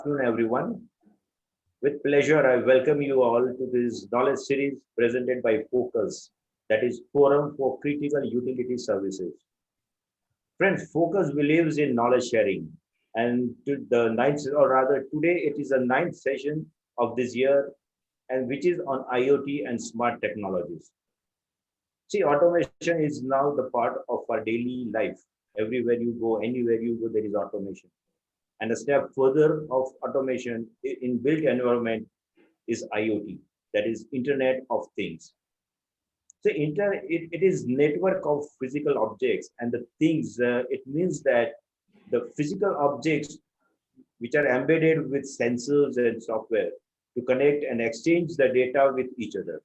Afternoon, everyone. With pleasure, I welcome you all to this knowledge series presented by Focus, that is Forum for Critical Utility Services. Friends, Focus believes in knowledge sharing, and to the ninth, or rather, today it is the ninth session of this year, and which is on IoT and smart technologies. See, automation is now the part of our daily life. Everywhere you go, anywhere you go, there is automation. And a step further of automation in built environment is IoT, that is Internet of Things. So it is network of physical objects and the things. It means that the physical objects which are embedded with sensors and software to connect and exchange the data with each other.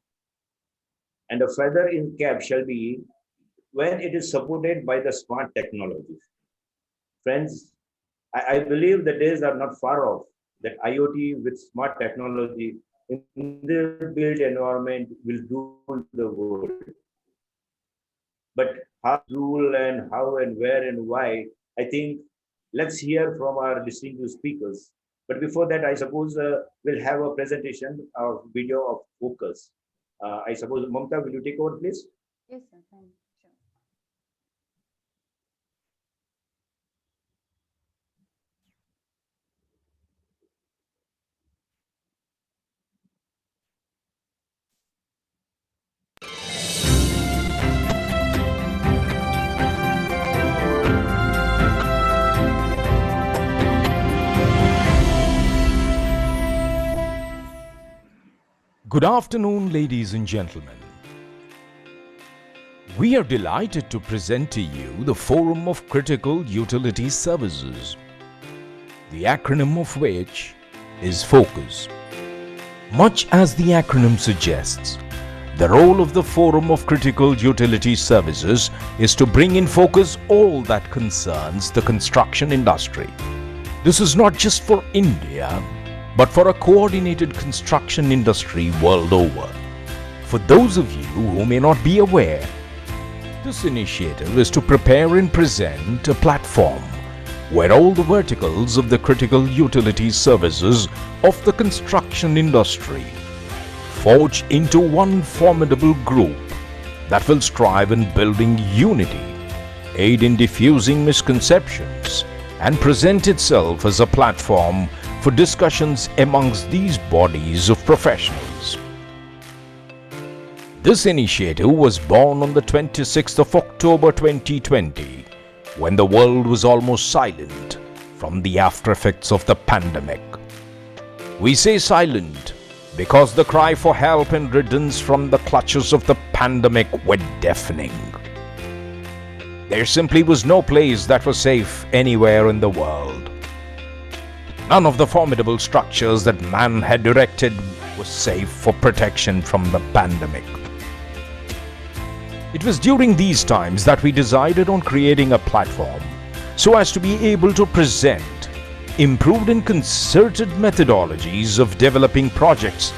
And a feather in cap shall be when it is supported by the smart technologies. Friends, I believe the days are not far off that IoT with smart technology in the built environment will rule the world. But how rule and how and where and why, I think let's hear from our distinguished speakers. But before that, I suppose we'll have a presentation of video of Focus. I suppose, Mamta, will you take over, please? Yes, sir. Fine. Sure. Good afternoon, ladies and gentlemen. We are delighted to present to you the Forum of Critical Utility Services, the acronym of which is FOCUS. Much as the acronym suggests, the role of the Forum of Critical Utility Services is to bring in focus all that concerns the construction industry. This is not just for India, but for a coordinated construction industry world over. For those of you who may not be aware, this initiative is to prepare and present a platform where all the verticals of the critical utility services of the construction industry forge into one formidable group that will strive in building unity, aid in diffusing misconceptions, and present itself as a platform for discussions amongst these bodies of professionals. This initiative was born on the 26th of October 2020, when the world was almost silent from the after effects of the pandemic. We say silent because the cry for help and riddance from the clutches of the pandemic were deafening. There simply was no place that was safe anywhere in the world. None of the formidable structures that man had erected was safe for protection from the pandemic. It was during these times that we decided on creating a platform so as to be able to present improved and concerted methodologies of developing projects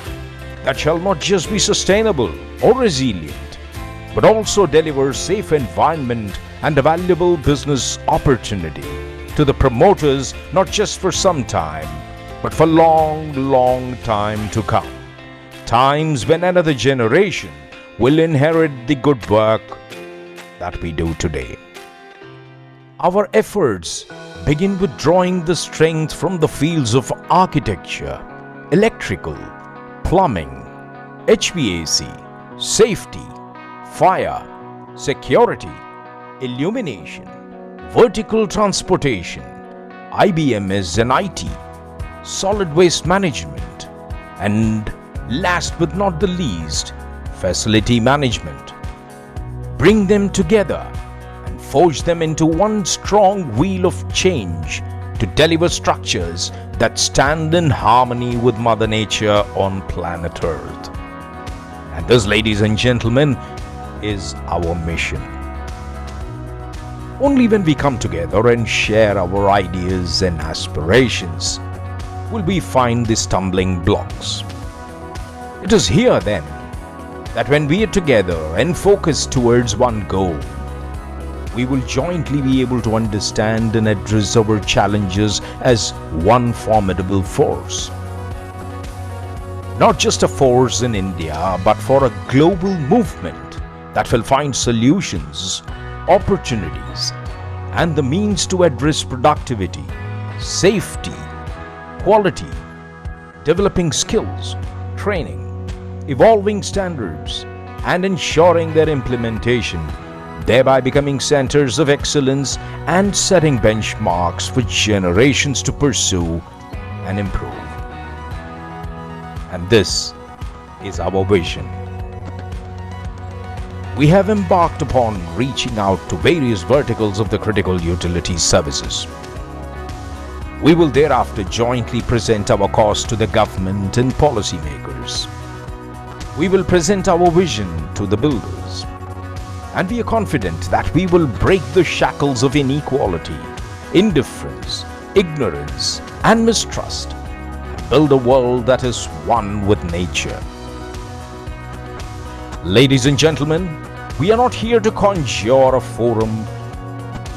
that shall not just be sustainable or resilient, but also deliver safe environment and a valuable business opportunity to the promoters, not just for some time, but for long time to come. Times when another generation will inherit the good work that we do today. Our efforts begin with drawing the strength from the fields of architecture, electrical, plumbing, HVAC, safety, fire, security, illumination, vertical transportation, IBMS and IT, solid waste management, and last but not the least, facility management. Bring them together and forge them into one strong wheel of change to deliver structures that stand in harmony with Mother Nature on planet Earth. And this, ladies and gentlemen, is our mission. Only when we come together and share our ideas and aspirations will we find the stumbling blocks. It is here then that when we are together and focused towards one goal, we will jointly be able to understand and address our challenges as one formidable force. Not just a force in India, but for a global movement that will find solutions, opportunities, and the means to address productivity, safety, quality, developing skills, training, evolving standards, and ensuring their implementation, thereby becoming centers of excellence and setting benchmarks for generations to pursue and improve. And this is our vision. We have embarked upon reaching out to various verticals of the critical utilities services. We will thereafter jointly present our cause to the government and policymakers. We will present our vision to the builders, and we are confident that we will break the shackles of inequality, indifference, ignorance, and mistrust, and build a world that is one with nature. Ladies and gentlemen, we are not here to conjure a forum,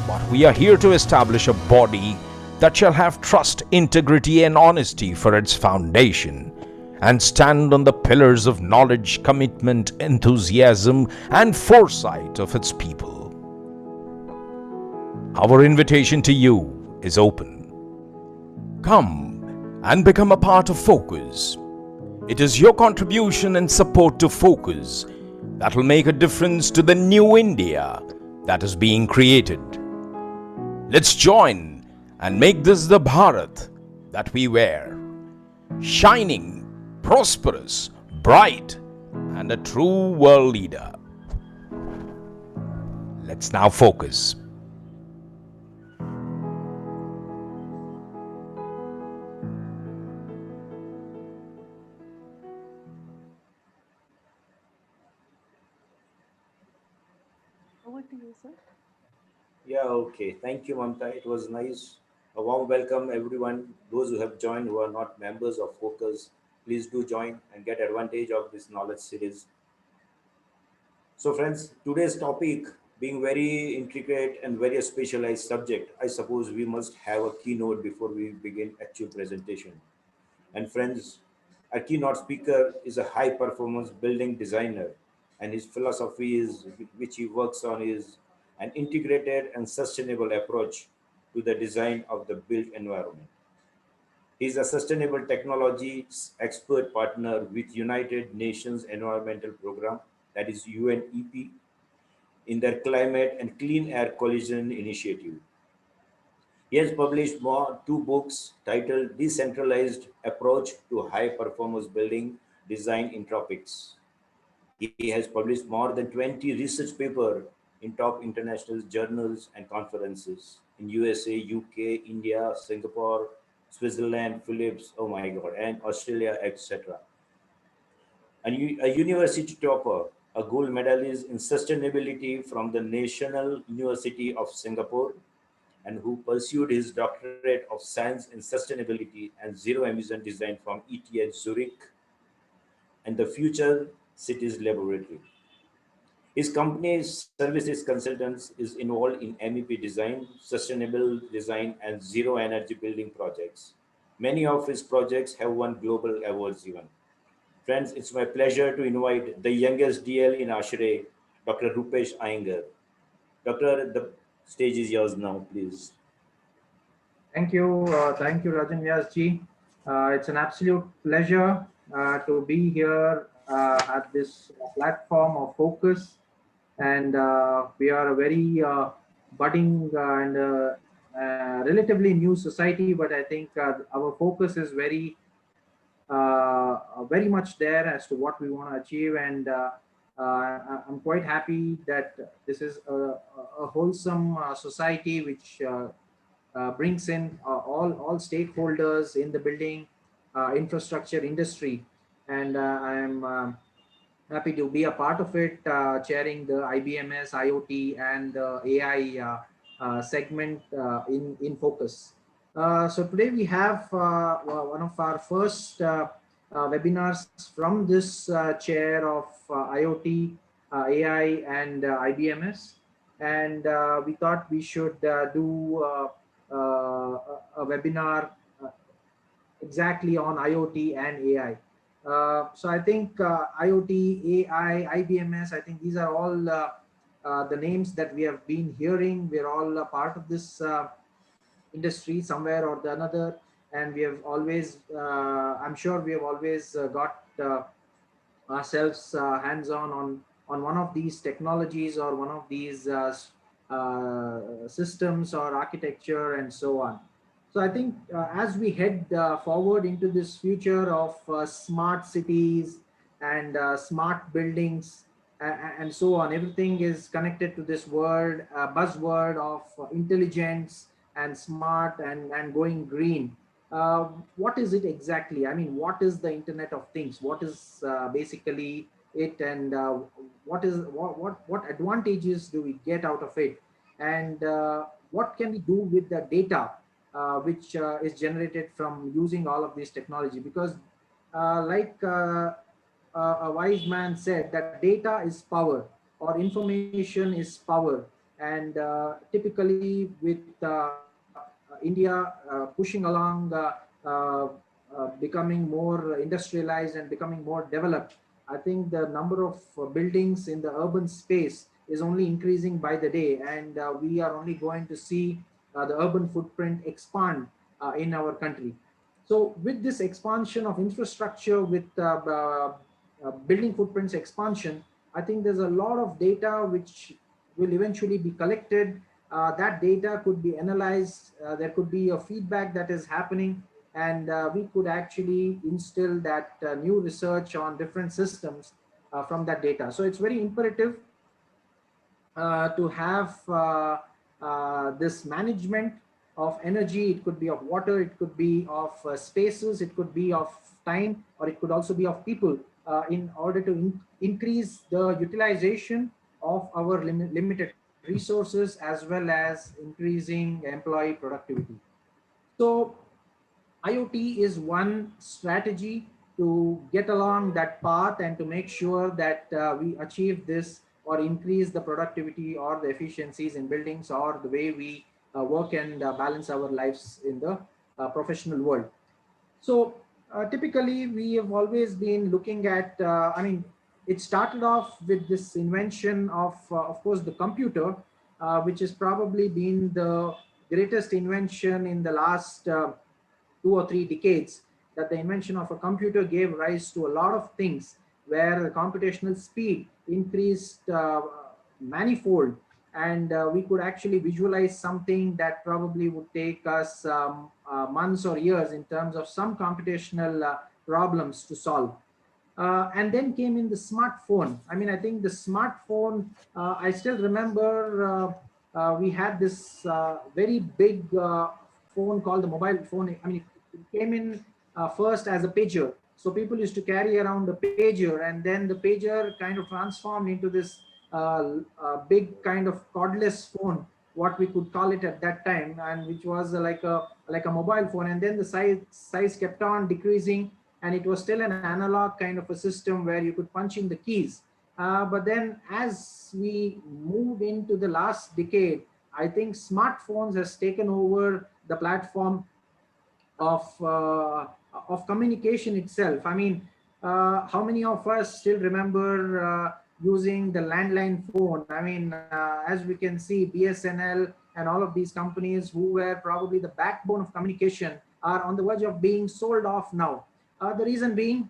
but we are here to establish a body that shall have trust, integrity, and honesty for its foundation, and stand on the pillars of knowledge, commitment, enthusiasm, and foresight of its people. Our invitation to you is open. Come and become a part of Focus. It is your contribution and support to Focus that will make a difference to the new India that is being created. Let's join and make this the Bharat that we wear, shining, prosperous, bright, and a true world leader. Let's now focus. Over to you, sir. Yeah, okay. Thank you, Mamta. It was nice. A warm welcome, everyone. Those who have joined who are not members of Focus, please do join and get advantage of this knowledge series. So, friends, today's topic being very intricate and very specialized subject, I suppose we must have a keynote before we begin actual presentation. And friends, our keynote speaker is a high performance building designer, and his philosophy is which he works on is an integrated and sustainable approach to the design of the built environment. He is a sustainable technology expert partner with United Nations Environmental Program, that is UNEP, in their climate and clean air collision initiative. He has published two books titled Decentralized Approach to High Performance Building Design in Tropics. He has published more than 20 research papers in top international journals and conferences in USA, UK, India, Singapore, Switzerland, Philippines, oh my God, and Australia, etc. A university topper, a gold medalist in sustainability from the National University of Singapore, and who pursued his doctorate of science in sustainability and zero emission design from ETH Zurich and the Future Cities Laboratory. His company, Services Consultants, is involved in MEP design, sustainable design, and zero energy building projects. Many of his projects have won global awards even. Friends, it's my pleasure to invite the youngest DL in Ashray, Dr. Rupesh Iyengar. Doctor, the stage is yours now, please. Thank you, Rajan Vyasji. It's an absolute pleasure to be here at this platform of Focus, and we are a very budding relatively new society, but I think our focus is very much there as to what we want to achieve, and I'm quite happy that this is a wholesome society which brings in all stakeholders in the building infrastructure industry, and I am happy to be a part of it, chairing the IBMS, IoT, and AI segment in Focus. So today we have one of our first webinars from this chair of IoT, AI, and IBMS. and we thought we should do a webinar exactly on IoT and AI. So I think IoT, AI, IBMS, I think these are all the names that we have been hearing. We're all a part of this industry somewhere or the another, and we have always, I'm sure we have always got ourselves hands on one of these technologies or one of these systems or architecture and so on. So I think as we head forward into this future of smart cities and smart buildings and so on, everything is connected to this word buzzword of intelligence and smart and going green. What is it exactly? I mean, what is the Internet of Things? What is basically it, and what advantages do we get out of it, and what can we do with the data which is generated from using all of this technology? Because, a wise man said, that data is power or information is power, and typically with India pushing along becoming more industrialized and becoming more developed, I think the number of buildings in the urban space is only increasing by the day, and we are only going to see the urban footprint expand in our country. So, with this expansion of infrastructure, with building footprints expansion, I think there's a lot of data which will eventually be collected. That data could be analyzed. There could be a feedback that is happening, and we could actually instill that new research on different systems from that data. So it's very imperative to have this management of energy. It could be of water, it could be of spaces, it could be of time, or it could also be of people, in order to increase the utilization of our limited resources, as well as increasing employee productivity. So IoT is one strategy to get along that path and to make sure that we achieve this or increase the productivity or the efficiencies in buildings or the way we work and balance our lives in the professional world. So typically, we have always been looking at. I mean, it started off with this invention of course, the computer, which has probably been the greatest invention in the last 2 or 3 decades. That the invention of a computer gave rise to a lot of things, where the computational speed increased manifold, and we could actually visualize something that probably would take us months or years in terms of some computational problems to solve. And then came in the smartphone. I mean, I think the smartphone, I still remember we had this very big phone called the mobile phone. I mean, it came in first as a pager. So people used to carry around a pager, and then the pager kind of transformed into this big kind of cordless phone, what we could call it at that time, and which was like a mobile phone. And then the size kept on decreasing, and it was still an analog kind of a system where you could punch in the keys. But then as we move into the last decade, I think smartphones has taken over the platform of communication itself. I mean, how many of us still remember using the landline phone? I mean, as we can see, BSNL and all of these companies who were probably the backbone of communication are on the verge of being sold off now. The reason being,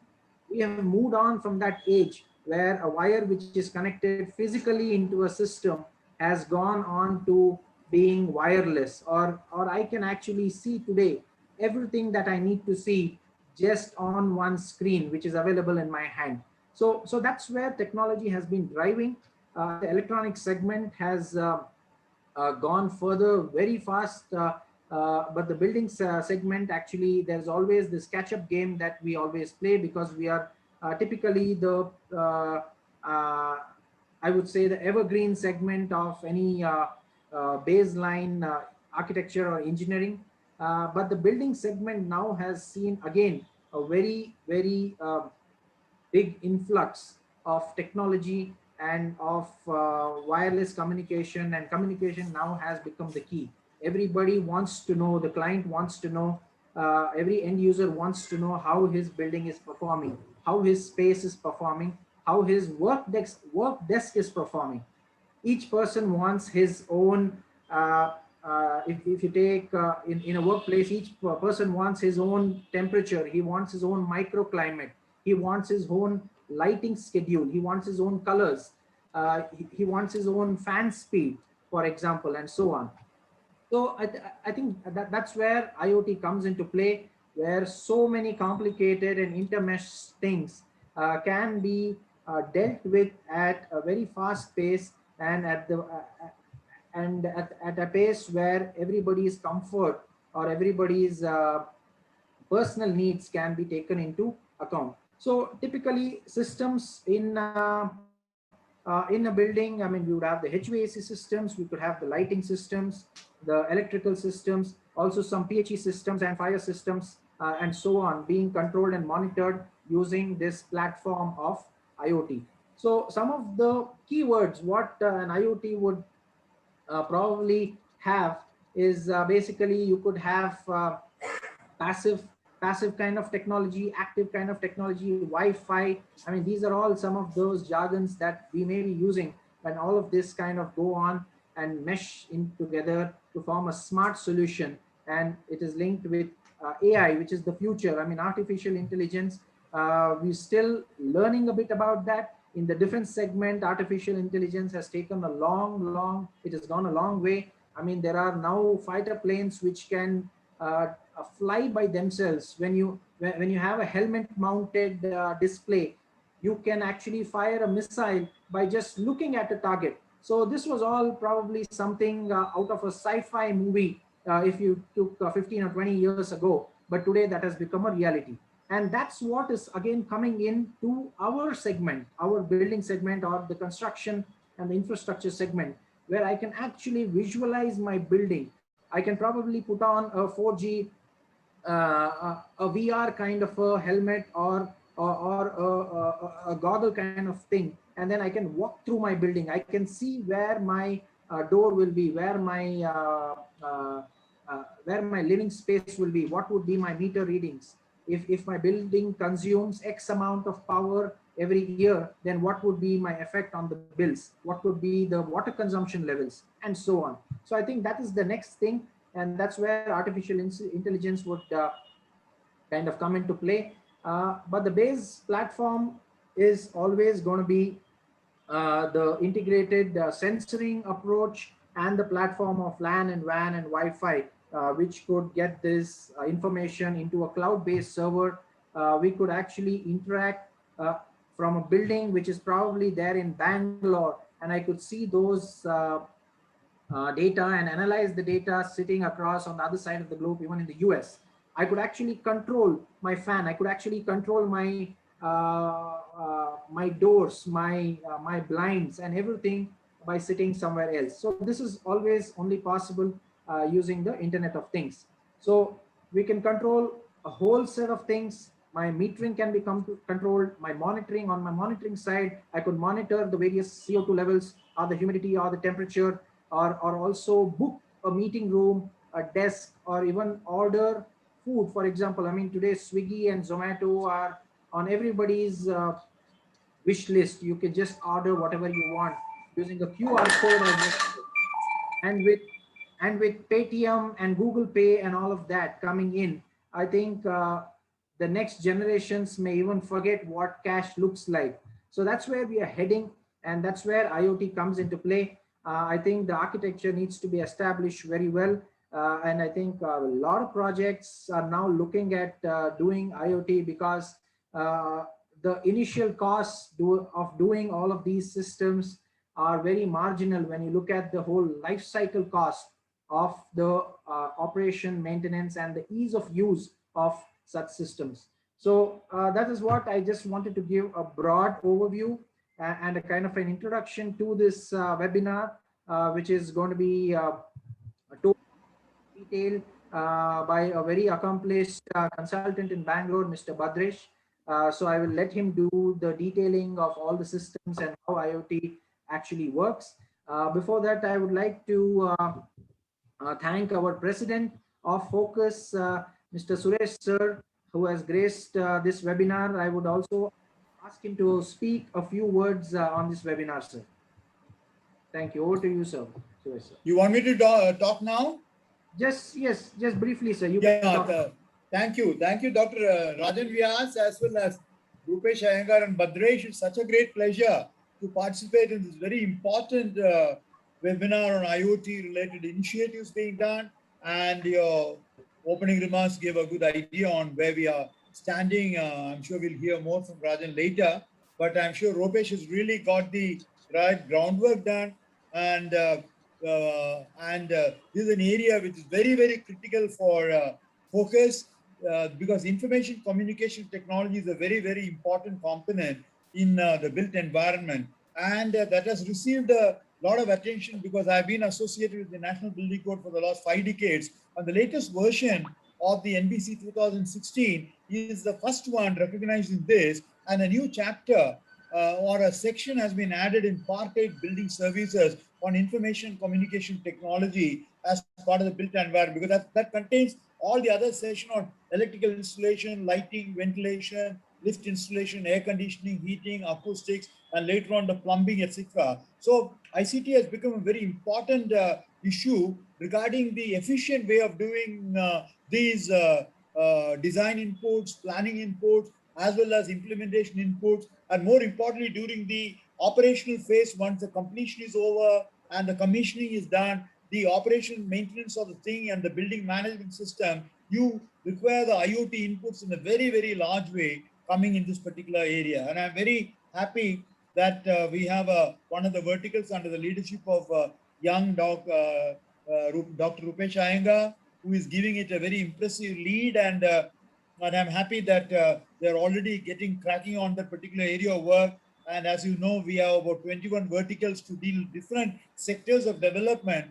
we have moved on from that age where a wire which is connected physically into a system has gone on to being wireless, or I can actually see today everything that I need to see just on one screen, which is available in my hand. So that's where technology has been driving. The electronic segment has gone further very fast. But the buildings segment, actually, there's always this catch-up game that we always play, because we are typically the uh, I would say the evergreen segment of any baseline architecture or engineering. But the building segment now has seen again a very big influx of technology and of wireless communication, and communication now has become the key. Everybody wants to know, the client wants to know, every end user wants to know how his building is performing, how his space is performing, how his work desk is performing. Each person wants his own if you take in a workplace, each person wants his own temperature, he wants his own microclimate, he wants his own lighting schedule, he wants his own colors, he wants his own fan speed, for example, and so on. So I think that's where IoT comes into play, where so many complicated and intermeshed things can be dealt with at a very fast pace, and at a pace where everybody's comfort or everybody's personal needs can be taken into account. So typically systems in a building, I mean, we would have the HVAC systems, we could have the lighting systems, the electrical systems, also some PHE systems and fire systems, and so on, being controlled and monitored using this platform of IoT. So some of the keywords what an IoT would probably have is basically you could have passive passive kind of technology, active kind of technology, Wi-Fi. I mean, these are all some of those jargons that we may be using when all of this kind of go on and mesh in together to form a smart solution. And it is linked with AI, which is the future. I mean, artificial intelligence, we're still learning a bit about that. In the defense segment, artificial intelligence has taken a it has gone a long way. I mean, there are now fighter planes which can fly by themselves. When you have a helmet mounted display, you can actually fire a missile by just looking at a target. So this was all probably something out of a sci-fi movie if you took 15 or 20 years ago, but today that has become a reality. And that's what is again coming into our segment, our building segment, or the construction and the infrastructure segment, where I can actually visualize my building. I can probably put on a 4G, a VR kind of a helmet, or a goggle kind of thing, and then I can walk through my building. I can see where my door will be, where my living space will be, what would be my meter readings. If my building consumes X amount of power every year, then what would be my effect on the bills? What would be the water consumption levels, and so on. So I think that is the next thing, and that's where artificial intelligence would kind of come into play. But the base platform is always going to be the integrated sensoring approach and the platform of LAN and WAN and Wi-Fi, which could get this information into a cloud-based server. We could actually interact from a building which is probably there in Bangalore, and I could see those data and analyze the data sitting across on the other side of the globe, even in the US. I could actually control my fan. I could actually control my doors, my blinds, and everything by sitting somewhere else. So this is always only possible using the Internet of Things. So we can control a whole set of things. My metering can be controlled. My monitoring, on my monitoring side, I could monitor the various CO2 levels, or the humidity, or the temperature, or also book a meeting room, a desk, or even order food. For example, I mean, today Swiggy and Zomato are on everybody's wish list. You can just order whatever you want using a QR code, and with Paytm and Google Pay and all of that coming in, I think the next generations may even forget what cash looks like. So that's where we are heading, and that's where IoT comes into play. I think the architecture needs to be established very well, and I think a lot of projects are now looking at doing IoT, because the initial costs of doing all of these systems are very marginal when you look at the whole life cycle cost of the operation, maintenance, and the ease of use of such systems. So that is what I just wanted to give a broad overview and a kind of an introduction to this webinar, which is going to be told in detail by a very accomplished consultant in Bangalore, Mr. Badresh. So I will let him do the detailing of all the systems and how IoT actually works. Before that, I would like to thank our president of Focus, Mr. Suresh sir, who has graced this webinar. I would also ask him to speak a few words on this webinar, sir. Thank you. Over to you, sir. Suresh sir. You want me to talk now? Yes, just briefly, sir. You Yeah, can talk. thank you. Thank you, Dr. Rajan Vyas, as well as Rupesh Iyengar and Badresh. It's such a great pleasure to participate in this very important webinar on IoT related initiatives being done. And your opening remarks gave a good idea on where we are standing. I'm sure we'll hear more from Rajan later, but I'm sure Rupesh has really got the right groundwork done. And this is an area which is very, very critical for focus because information communication technology is a very, very important component in the built environment. And that has received a lot of attention because I've been associated with the National Building Code for the last 5 decades. And the latest version of the NBC 2016 is the first one recognizing this. And a new chapter or a section has been added in Part 8 Building Services on information communication technology as part of the built environment, because that contains all the other section on electrical installation, lighting, ventilation, lift installation, air conditioning, heating, acoustics, and later on the plumbing, etc. So ICT has become a very important issue regarding the efficient way of doing these design inputs, planning inputs, as well as implementation inputs, and more importantly, during the operational phase, once the completion is over and the commissioning is done, the operation maintenance of the thing and the building management system, you require the IoT inputs in a very, very large way coming in this particular area. And I'm very happy that we have one of the verticals under the leadership of young Dr. Rupesh Iyengar, who is giving it a very impressive lead. And I'm happy that they're already getting cracking on that particular area of work. And as you know, we have about 21 verticals to deal with different sectors of development.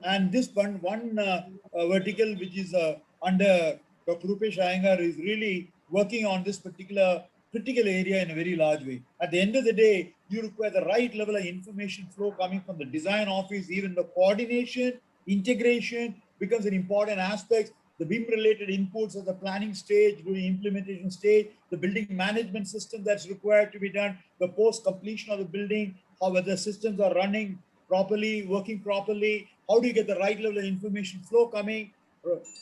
And this one vertical, which is under Dr. Rupesh Iyengar, is really working on this particular critical area in a very large way. At the end of the day, you require the right level of information flow coming from the design office. Even the coordination, integration becomes an important aspect. The BIM related inputs at the planning stage, during implementation stage, the building management system that's required to be done, the post completion of the building, how whether systems are running properly, working properly, how do you get the right level of information flow coming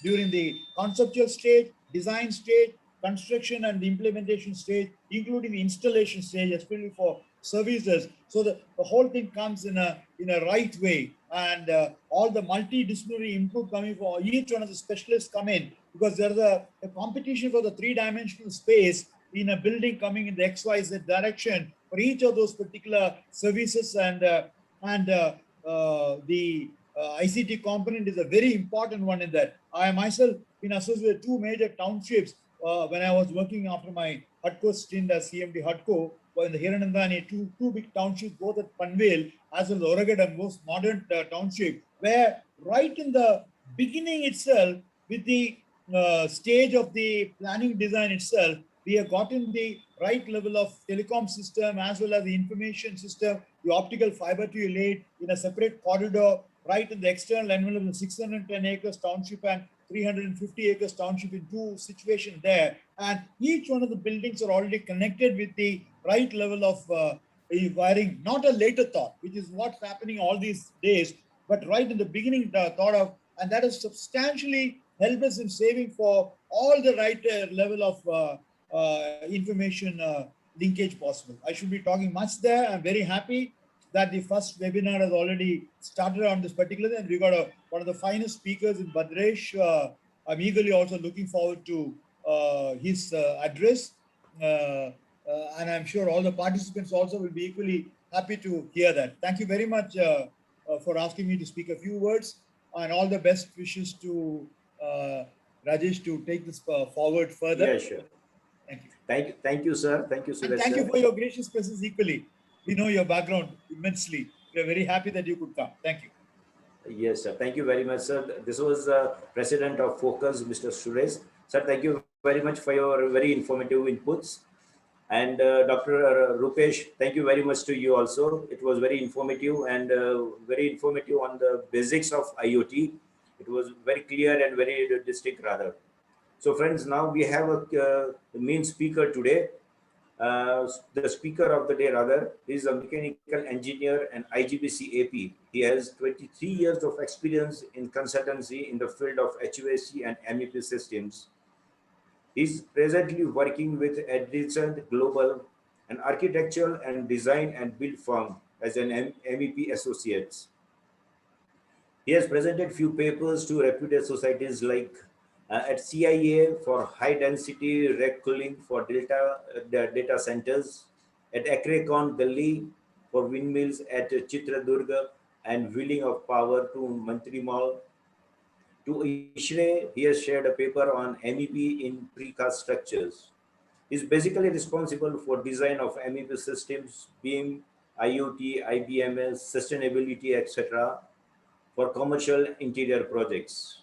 during the conceptual stage, design stage, construction and the implementation stage, including the installation stage, especially for services. So the whole thing comes in a right way, and all the multidisciplinary input coming for each one of the specialists come in, because there's a competition for the three-dimensional space in a building coming in the XYZ direction for each of those particular services, and the ICT component is a very important one in that. I myself been associated with two major townships when I was working after my HUDCO stint as CMD HUDCO in the Hiranandani, two big townships, both at Panvel as well as Oragadam, most modern township, where right in the beginning itself, with the stage of the planning design itself, we have gotten the right level of telecom system as well as the information system, the optical fiber to your laid in a separate corridor, right in the external envelope of 610 acres township and 350 acres township in two situations there. And each one of the buildings are already connected with the right level of wiring, not a later thought, which is what's happening all these days, but right in the beginning thought of, and that has substantially helped us in saving for all the right level of information linkage possible. I should be talking much there. I'm very happy that the first webinar has already started on this particular, and we got one of the finest speakers in Badresh. I'm eagerly also looking forward to his address, and I'm sure all the participants also will be equally happy to hear that. Thank you very much for asking me to speak a few words, and all the best wishes to Rajesh to take this forward further. Yeah, sure. Thank you. Thank you, sir. Thank you, And Suresh, thank sir. you for your gracious presence equally. We know your background immensely. We are very happy that you could come. Thank you. Yes, sir. Thank you very much, sir. This was President of Focus, Mr. Suresh. Sir, thank you very much for your very informative inputs. And Dr. Rupesh, thank you very much to you also. It was very informative and very informative on the basics of IoT. It was very clear and very distinct rather. So friends, now we have the main speaker today. The speaker of the day rather is a mechanical engineer and IGBC AP. He has 23 years of experience in consultancy in the field of HVAC and MEP systems. He's presently working with Edison Global, an architectural and design and build firm as an MEP associate. He has presented few papers to reputed societies like at CIA for high density rack cooling for data centers, at Akrecon Delhi for windmills at Chitradurga and wheeling of power to Mantrimal. To ISHRE, he has shared a paper on MEP in precast structures. He is basically responsible for design of MEP systems, BIM, IoT, IBMS, sustainability, etc. for commercial interior projects.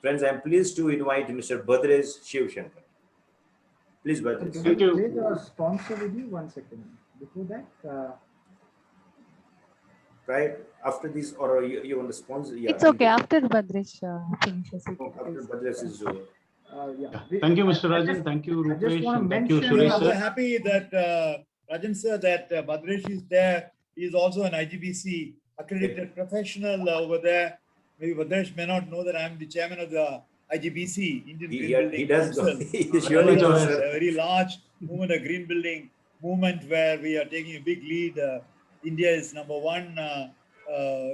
Friends, I am pleased to invite Mr. Bhadresh Shivshankar. Please, Bhadresh. Thank you. Play the sponsor with you 1 second. Before that, Right after this, or you want to sponsor? Yeah, It's okay. After Bhadresh finishes it. after Bhadresh is yeah. Thank you, Mr. Rajan. Thank you, I just Rupesh. want to And thank you, mention, Suresh I'm sir. happy that Rajan sir, that Bhadresh is there. He is also an IGBC accredited professional over there. Maybe Bhadresh may not know that I'm the chairman of the IGBC, Indian Green Building he does Council. he surely It's knows, a sir. very large movement, a green building movement where we are taking a big lead. India is number one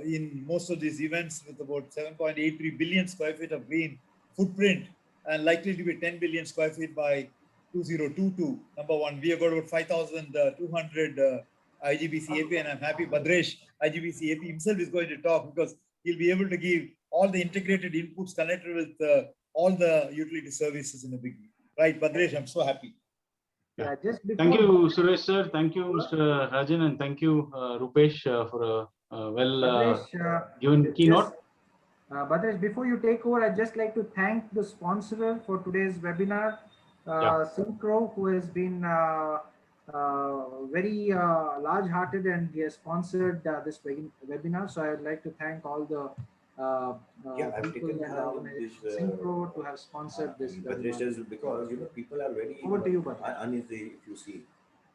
in most of these events with about 7.83 billion square feet of green footprint and likely to be 10 billion square feet by 2022. Number one, we have got about 5,200 IGBC AP, and I'm happy Bhadresh, IGBC AP himself is going to talk because he'll be able to give all the integrated inputs connected with all the utility services in a big way. Right, Bhadresh, I'm so happy. yeah, just before, Thank you, Suresh sir. Thank you, Mr. Rajan, and thank you, Rupesh, for a well given keynote. Bhadresh, before you take over, I'd just like to thank the sponsor for today's webinar, Synchro, who has been very large-hearted and he has sponsored this webinar. So I'd like to thank all the I've people taken and organizations, Synchro, to have sponsored this Bhadresh webinar. is because people are very Over to you, Bhadresh. uneasy if you see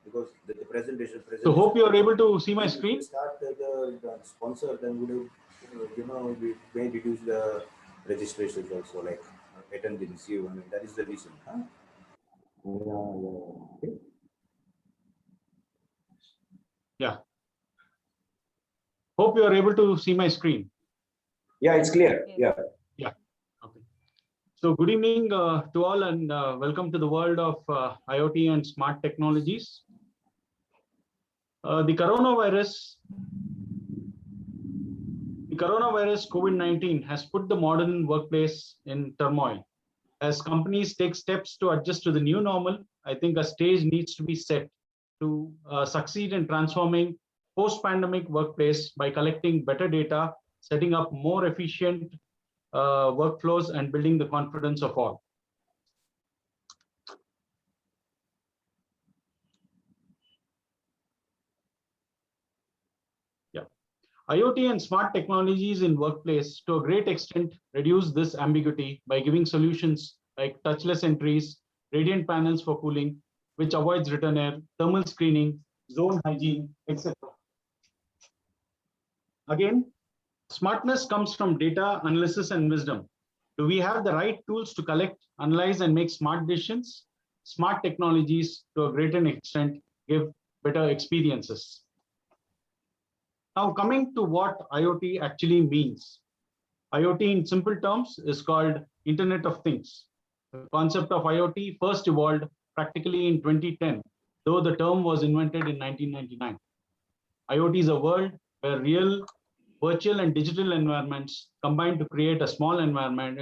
because the presentation. So hope you are able to see my If screen. we start the sponsor, then would we may reduce the registrations also, like attend the receive. I mean, that is the reason. Huh? Okay. Yeah. Hope you are able to see my screen. Yeah, it's clear. Yeah. Okay. So good evening to all, and welcome to the world of IoT and smart technologies. The coronavirus COVID-19 has put the modern workplace in turmoil. As companies take steps to adjust to the new normal, I think a stage needs to be set to succeed in transforming post-pandemic workplace by collecting better data, setting up more efficient workflows, and building the confidence of all. IoT and smart technologies in workplace to a great extent reduce this ambiguity by giving solutions like touchless entries, radiant panels for cooling, which avoids return air, thermal screening, zone hygiene, etc. Again, smartness comes from data analysis and wisdom. Do we have the right tools to collect, analyze, and make smart decisions? Smart technologies to a greater extent give better experiences. Now, coming to what IoT actually means. IoT in simple terms is called Internet of Things. The concept of IoT first evolved practically in 2010, though the term was invented in 1999. IoT is a world where real, virtual, and digital environments combine to create a small environment,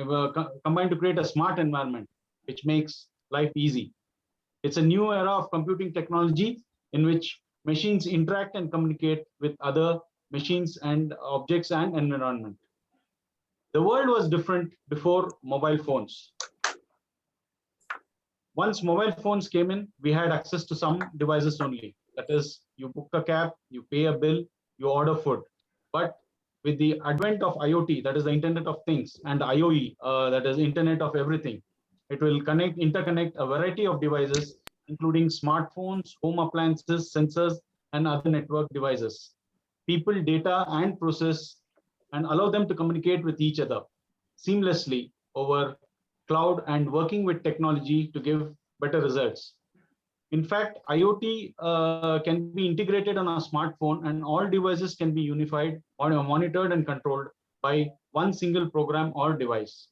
combine to create a smart environment, which makes life easy. It's a new era of computing technology in which machines interact and communicate with other machines and objects and environment. The world was different before mobile phones. Once mobile phones came in, we had access to some devices only. That is, you book a cab, you pay a bill, you order food. But with the advent of IoT, that is the Internet of Things, and IoE, that is Internet of Everything, it will interconnect a variety of devices, including smartphones, home appliances, sensors, and other network devices. People, data, and process, and allow them to communicate with each other seamlessly over cloud and working with technology to give better results. In fact, IoT can be integrated on a smartphone, and all devices can be unified or monitored and controlled by one single program or device.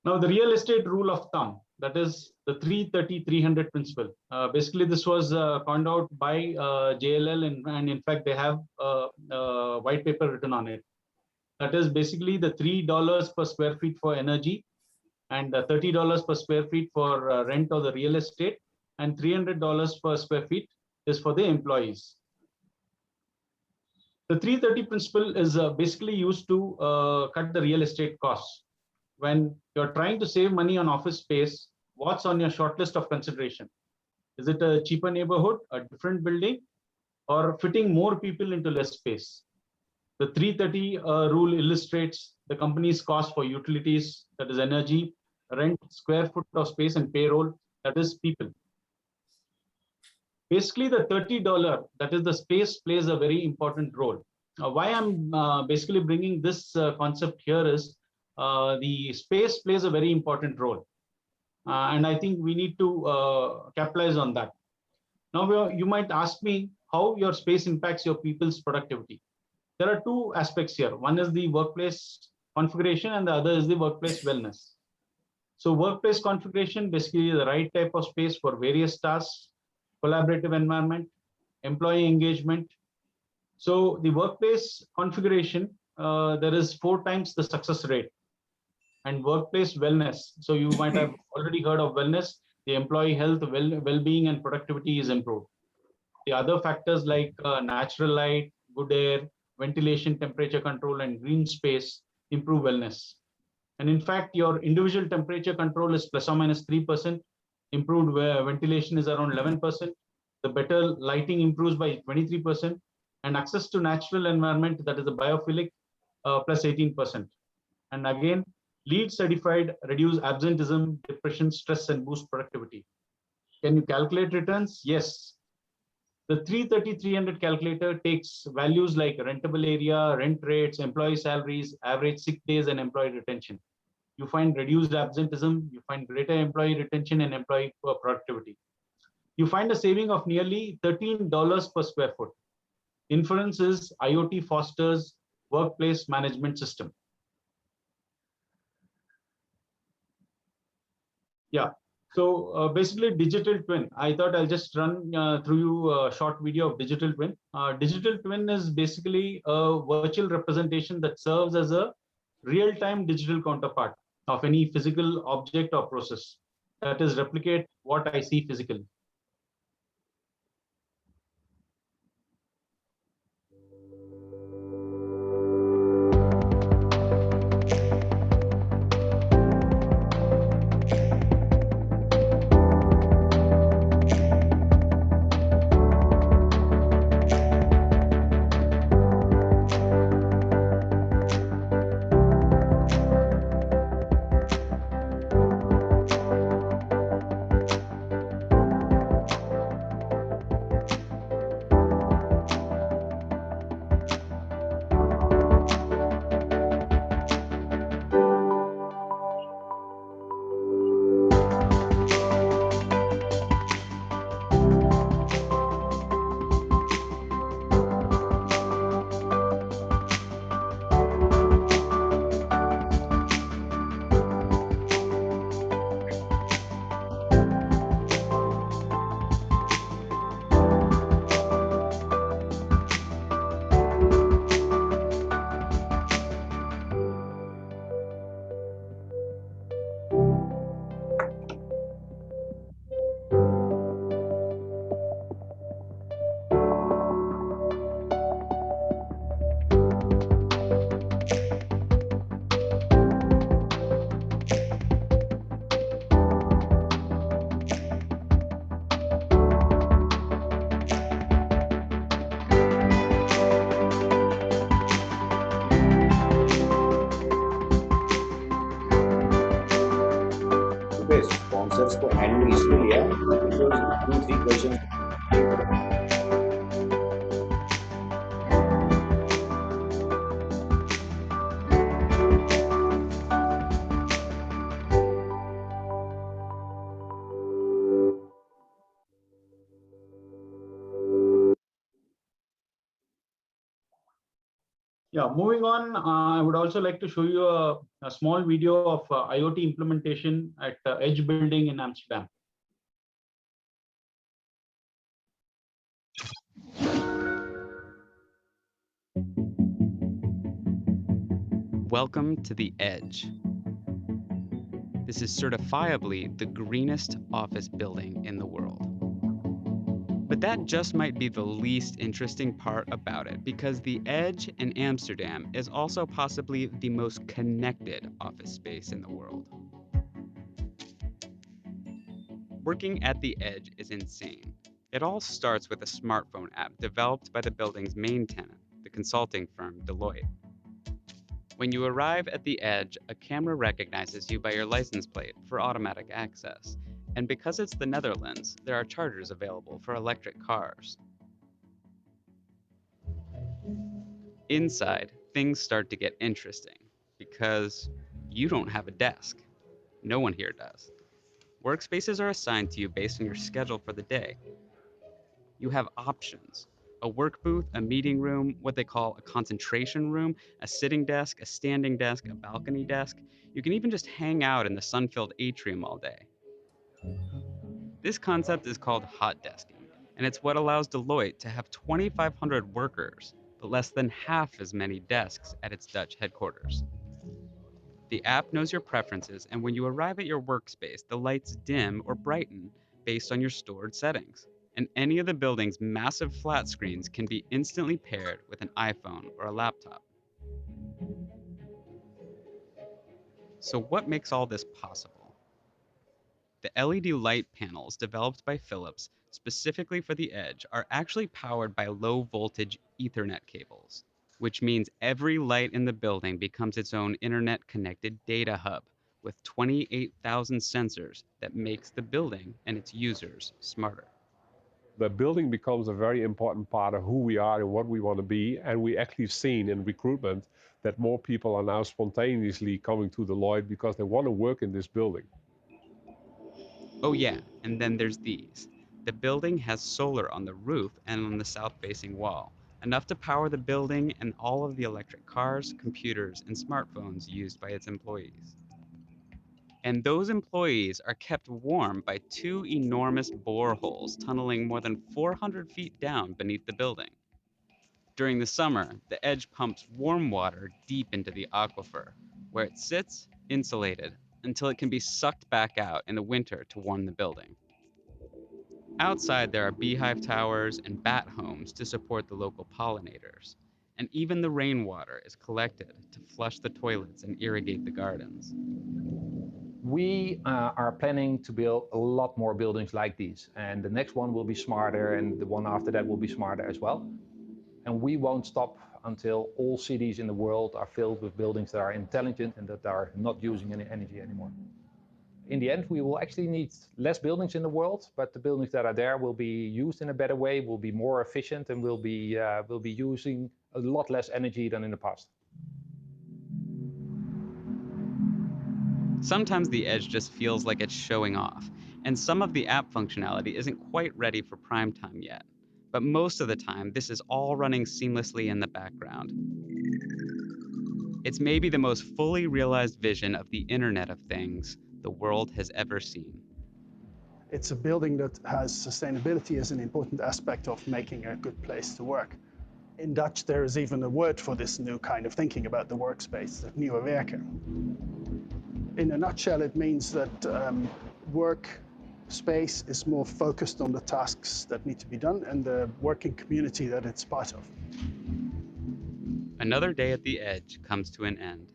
Now, the real estate rule of thumb, that is the 330-300 principle. Basically, this was coined out by JLL, and in fact, they have a white paper written on it. That is basically the $3 per square feet for energy, and $30 per square feet for rent or the real estate, and $300 per square feet is for the employees. The 330 principle is basically used to cut the real estate costs. When you're trying to save money on office space, what's on your short list of consideration? Is it a cheaper neighborhood, a different building, or fitting more people into less space? The 330 rule illustrates the company's cost for utilities, that is energy, rent, square foot of space, and payroll, that is people. Basically, the $30, that is the space, plays a very important role. Why I'm basically bringing this concept here is the space plays a very important role. And I think we need to capitalize on that. Now, you might ask me how your space impacts your people's productivity. There are two aspects here. One is the workplace configuration, and the other is the workplace wellness. So workplace configuration, basically the right type of space for various tasks, collaborative environment, employee engagement. So the workplace configuration, there is 4 times the success rate. And workplace wellness. So you might have already heard of wellness. The employee health, well-being, and productivity is improved. The other factors like natural light, good air, ventilation, temperature control, and green space improve wellness. And in fact, your individual temperature control is plus or minus 3%. Improved ventilation is around 11%. The better lighting improves by 23%. And access to natural environment, that is the biophilic, plus 18%. And again, LEED certified, reduce absenteeism, depression, stress, and boost productivity. Can you calculate returns? Yes. The 330-300 calculator takes values like rentable area, rent rates, employee salaries, average sick days, and employee retention. You find reduced absenteeism, you find greater employee retention and employee productivity. You find a saving of nearly $13 per square foot. Inference is IoT fosters workplace management system. Yeah. So basically digital twin, I thought I'll just run through you a short video of digital twin. Digital twin is basically a virtual representation that serves as a real-time digital counterpart of any physical object or process. That is, replicate what I see physically. Sponsors को hand में इसलिए लिया because 2-3 questions Yeah, moving on, I would also like to show you a small video of IoT implementation at Edge Building in Amsterdam. Welcome to the Edge. This is certifiably the greenest office building in the world. But that just might be the least interesting part about it, because the Edge in Amsterdam is also possibly the most connected office space in the world. Working at the Edge is insane. It all starts with a smartphone app developed by the building's main tenant, the consulting firm Deloitte. When you arrive at the Edge, a camera recognizes you by your license plate for automatic access. And because it's the Netherlands, there are chargers available for electric cars. Inside, things start to get interesting because you don't have a desk. No one here does. Workspaces are assigned to you based on your schedule for the day. You have options: a work booth, a meeting room, what they call a concentration room, a sitting desk, a standing desk, a balcony desk. You can even just hang out in the sun-filled atrium all day. This concept is called hot desking, and it's what allows Deloitte to have 2,500 workers, but less than half as many desks at its Dutch headquarters. The app knows your preferences, and when you arrive at your workspace, the lights dim or brighten based on your stored settings. And any of the building's massive flat screens can be instantly paired with an iPhone or a laptop. So what makes all this possible? The LED light panels developed by Philips specifically for the Edge are actually powered by low voltage Ethernet cables, which means every light in the building becomes its own internet connected data hub with 28,000 sensors that makes the building and its users smarter. The building becomes a very important part of who we are and what we want to be. And we actually seen in recruitment that more people are now spontaneously coming to Deloitte because they want to work in this building. Oh yeah, and then there's these. The building has solar on the roof and on the south-facing wall, enough to power the building and all of the electric cars, computers, and smartphones used by its employees. And those employees are kept warm by two enormous boreholes tunneling more than 400 feet down beneath the building. During the summer, the Edge pumps warm water deep into the aquifer, where it sits, insulated, until it can be sucked back out in the winter to warm the building. Outside, there are beehive towers and bat homes to support the local pollinators. And even the rainwater is collected to flush the toilets and irrigate the gardens. We are planning to build a lot more buildings like these, and the next one will be smarter, and the one after that will be smarter as well. And we won't stop until all cities in the world are filled with buildings that are intelligent and that are not using any energy anymore. In the end, we will actually need less buildings in the world, but the buildings that are there will be used in a better way, will be more efficient, and will be using a lot less energy than in the past. Sometimes the Edge just feels like it's showing off, and some of the app functionality isn't quite ready for prime time yet. But most of the time, this is all running seamlessly in the background. It's maybe the most fully realized vision of the Internet of Things the world has ever seen. It's a building that has sustainability as an important aspect of making a good place to work. In Dutch, there is even a word for this new kind of thinking about the workspace, het nieuwe werken. In a nutshell, it means that work space is more focused on the tasks that need to be done and the working community that it's part of. Another day at the Edge comes to an end.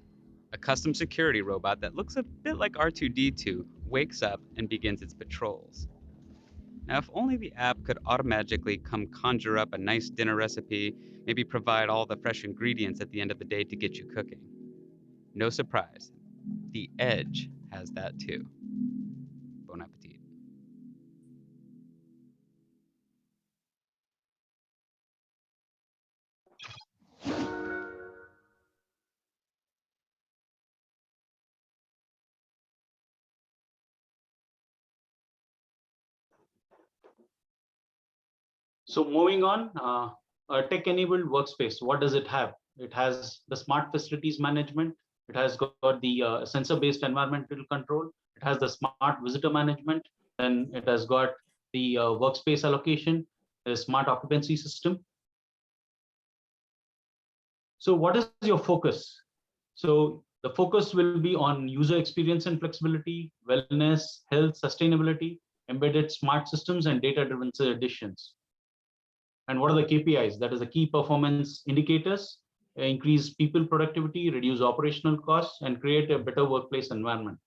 A custom security robot that looks a bit like R2-D2 wakes up and begins its patrols. Now, if only the app could automatically come conjure up a nice dinner recipe, maybe provide all the fresh ingredients at the end of the day to get you cooking. No surprise, the Edge has that too. Bon appetit. So moving on, a tech-enabled workspace, what does it have? It has the smart facilities management. It has got the sensor-based environmental control. It has the smart visitor management. Then it has got the workspace allocation, the smart occupancy system. So what is your focus? So the focus will be on user experience and flexibility, wellness, health, sustainability, embedded smart systems, and data-driven additions. And what are the KPIs? That is the key performance indicators, increase people productivity, reduce operational costs, and create a better workplace environment.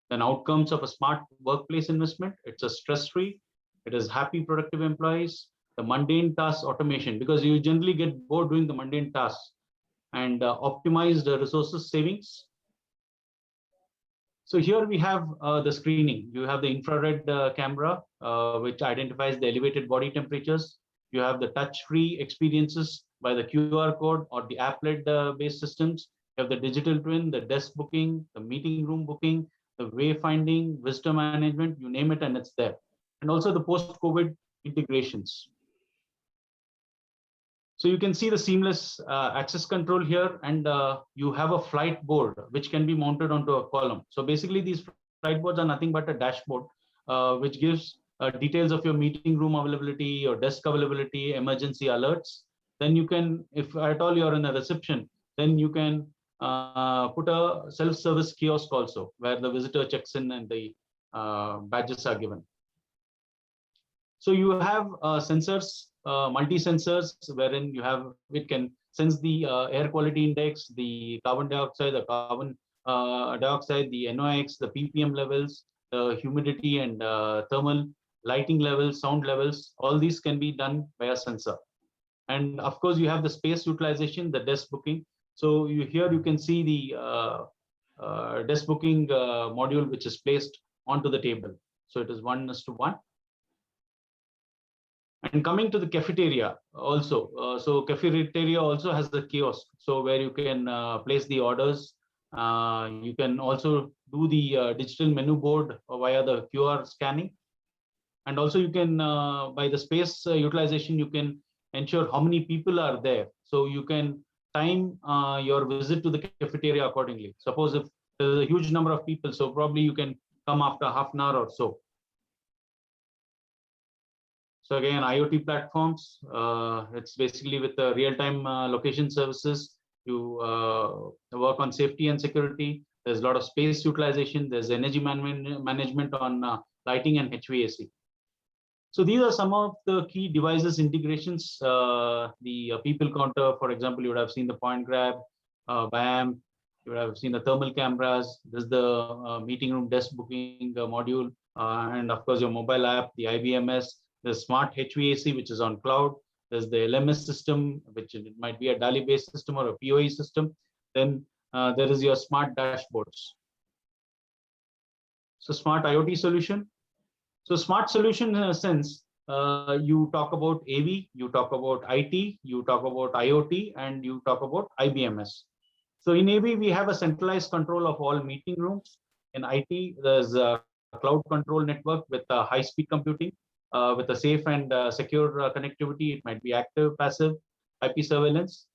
Then outcomes of a smart workplace investment, it's a stress-free, it is happy, productive employees, the mundane task automation, because you generally get bored doing the mundane tasks, and optimize the resources savings. So here we have the screening. You have the infrared camera, which identifies the elevated body temperatures. You have the touch-free experiences by the QR code or the app-led based systems. You have the digital twin, the desk booking, the meeting room booking, the wayfinding, visitor management, you name it, and it's there. And also the post-COVID integrations. So you can see the seamless access control here, and you have a flight board which can be mounted onto a column. So basically these flight boards are nothing but a dashboard which gives details of your meeting room availability or desk availability, emergency alerts. Then you can, if at all you're in a reception, then you can put a self-service kiosk also where the visitor checks in and the badges are given. So you have sensors, multi-sensors, wherein you have, it can sense the air quality index, the carbon dioxide, the NOx, the ppm levels, the humidity and thermal lighting levels, sound levels. All these can be done via sensor. And of course, you have the space utilization, the desk booking. So here you can see the desk booking module, which is placed onto the table. So it is 1:1. And coming to the cafeteria also, so cafeteria also has the kiosk, so where you can place the orders. You can also do the digital menu board via the QR scanning. And also you can, by the space utilization, you can ensure how many people are there. So you can time your visit to the cafeteria accordingly. Suppose if there's a huge number of people, so probably you can come after half an hour or so. So again, IoT platforms, it's basically with the real-time location services. You work on safety and security. There's a lot of space utilization. There's energy management on lighting and HVAC. So these are some of the key devices integrations. The people counter, for example, you would have seen the point grab, BAM. You would have seen the thermal cameras. There's the meeting room desk booking module, and of course your mobile app, the IBMS. The smart HVAC, which is on cloud. There's the LMS system, which it might be a DALI-based system or a PoE system. Then there is your smart dashboards. So smart IoT solution. So smart solution in a sense, you talk about AV, you talk about IT, you talk about IoT, and you talk about IBMS. So in AV, we have a centralized control of all meeting rooms. In IT, there's a cloud control network with high-speed computing. With a safe and secure connectivity. It might be active, passive, IP surveillance.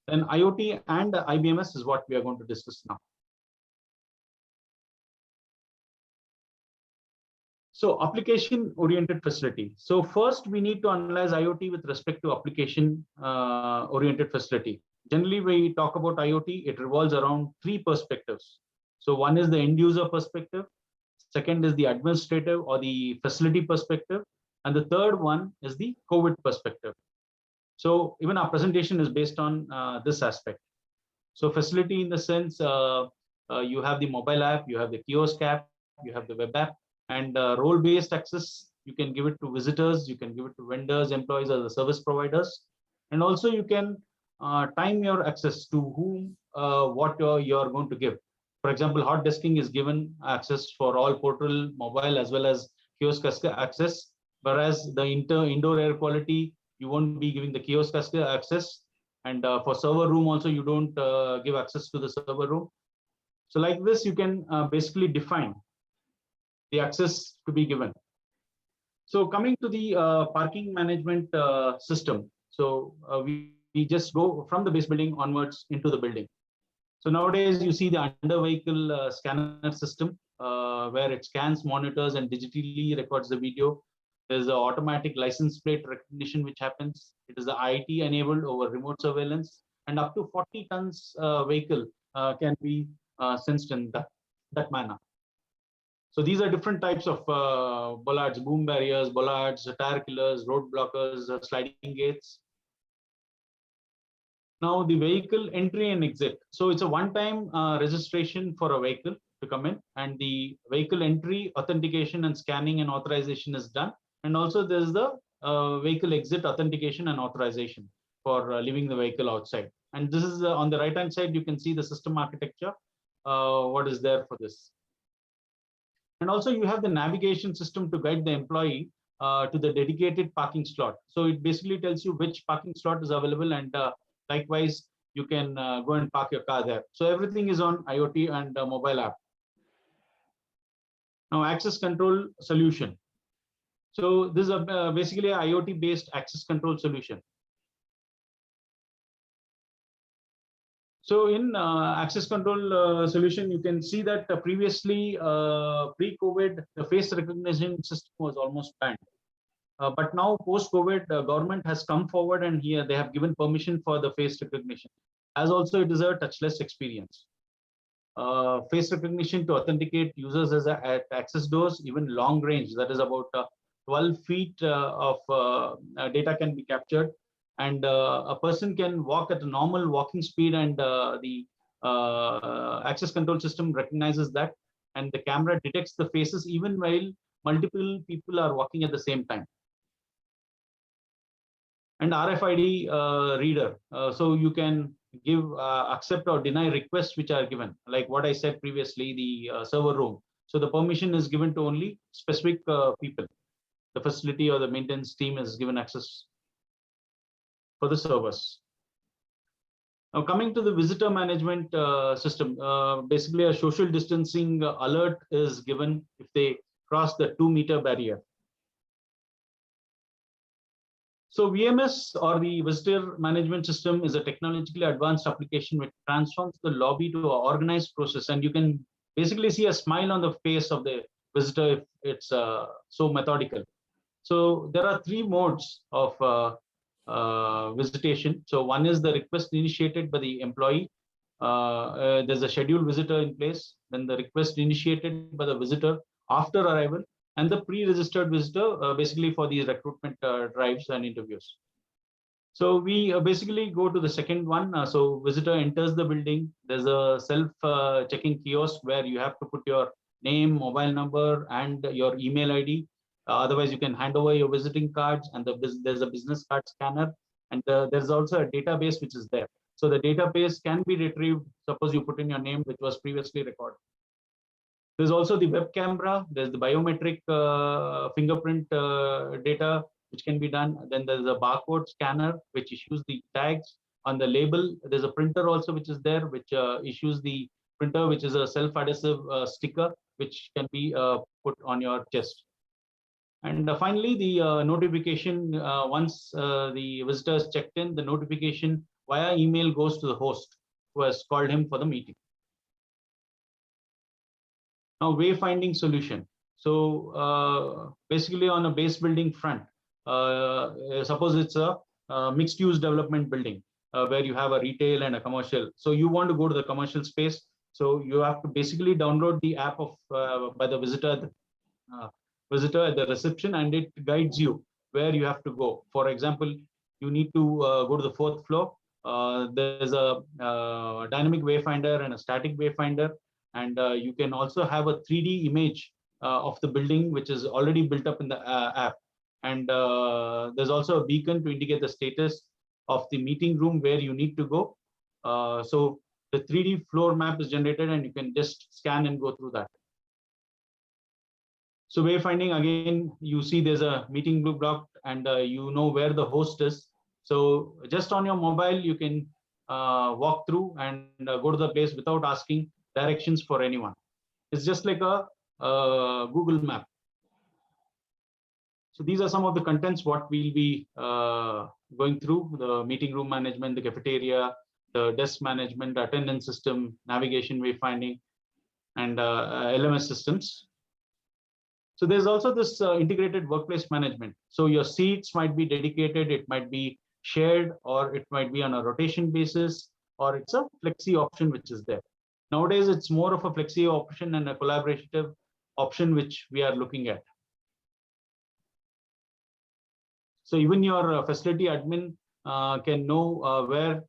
Then IoT and IBMS is what we are going to discuss now. So application-oriented facility. So first, we need to analyze IoT with respect to application-oriented facility. Generally, when we talk about IoT, it revolves around three perspectives. So one is the end-user perspective. Second is the administrative or the facility perspective. And the third one is the COVID perspective. So even our presentation is based on this aspect. So facility in the sense, you have the mobile app, you have the kiosk app, you have the web app, and role-based access, you can give it to visitors, you can give it to vendors, employees, or the service providers. And also you can time your access to whom, what you're going to give. For example, hot desking is given access for all portal, mobile, as well as kiosk access, whereas the indoor air quality, you won't be giving the kiosk access. And for server room also, you don't give access to the server room. So like this, you can basically define the access to be given. So coming to the parking management system. So we just go from the base building onwards into the building. So nowadays you see the under vehicle scanner system where it scans, monitors, and digitally records the video. There's an automatic license plate recognition which happens. It is the IoT enabled over remote surveillance, and up to 40 tons vehicle can be sensed in that manner. So these are different types of bollards, boom barriers, bollards, tire killers, road blockers, sliding gates. Now the vehicle entry and exit. So it's a one-time registration for a vehicle to come in, and the vehicle entry, authentication, and scanning and authorization is done. And also there's the vehicle exit authentication and authorization for leaving the vehicle outside. And this is on the right-hand side, you can see the system architecture, what is there for this. And also you have the navigation system to guide the employee to the dedicated parking slot. So it basically tells you which parking slot is available, and likewise, you can go and park your car there. So everything is on IoT and mobile app. Now, access control solution. So this is basically an IoT-based access control solution. So in access control solution, you can see that previously, pre-COVID, the face recognition system was almost banned. But now post-COVID, the government has come forward, and here they have given permission for the face recognition. As also it is a touchless experience. Face recognition to authenticate users at access doors, even long range, that is about 12 feet of data can be captured. And a person can walk at a normal walking speed, and the access control system recognizes that, and the camera detects the faces even while multiple people are walking at the same time. And RFID reader, so you can give accept or deny requests which are given, like what I said previously, the server room. So the permission is given to only specific people. The facility or the maintenance team is given access for the servers. Now coming to the visitor management system, basically a social distancing alert is given if they cross the 2-meter barrier. So VMS, or the visitor management system, is a technologically advanced application which transforms the lobby to an organized process, and you can basically see a smile on the face of the visitor if it's so methodical. So there are 3 modes of visitation. So one is the request initiated by the employee. There's a scheduled visitor in place, then the request initiated by the visitor after arrival, and the pre-registered visitor basically for these recruitment drives and interviews. So we basically go to the second one. So visitor enters the building. There's a self-checking kiosk where you have to put your name, mobile number, and your email ID. Otherwise, you can hand over your visiting cards, and there's a business card scanner, and there's also a database which is there. So the database can be retrieved. Suppose you put in your name, which was previously recorded. There's also the web camera. There's the biometric fingerprint data, which can be done. Then there's a barcode scanner, which issues the tags on the label. There's a printer also, which is there, which issues the printer, which is a self-adhesive sticker, which can be put on your chest. And finally, the notification, once the visitor is checked in, the notification via email goes to the host who has called him for the meeting. Now, wayfinding solution. So basically on a base building front, suppose it's a mixed use development building where you have a retail and a commercial. So you want to go to the commercial space. So you have to basically download the app of by the visitor at the reception, and it guides you where you have to go. For example, you need to go to the 4th floor. There's a dynamic wayfinder and a static wayfinder, and you can also have a 3D image of the building, which is already built up in the app. And there's also a beacon to indicate the status of the meeting room where you need to go. So the 3D floor map is generated and you can just scan and go through that. So wayfinding, again, you see there's a meeting blue block and you know where the host is. So just on your mobile, you can walk through and go to the place without asking directions for anyone. It's just like a Google map. So these are some of the contents what we'll be going through: the meeting room management, the cafeteria, the desk management, attendance system, navigation, wayfinding, and LMS systems. So there's also this integrated workplace management. So your seats might be dedicated, it might be shared, or it might be on a rotation basis, or it's a flexi option which is there. Nowadays, it's more of a flexi option and a collaborative option which we are looking at. So even your facility admin can know where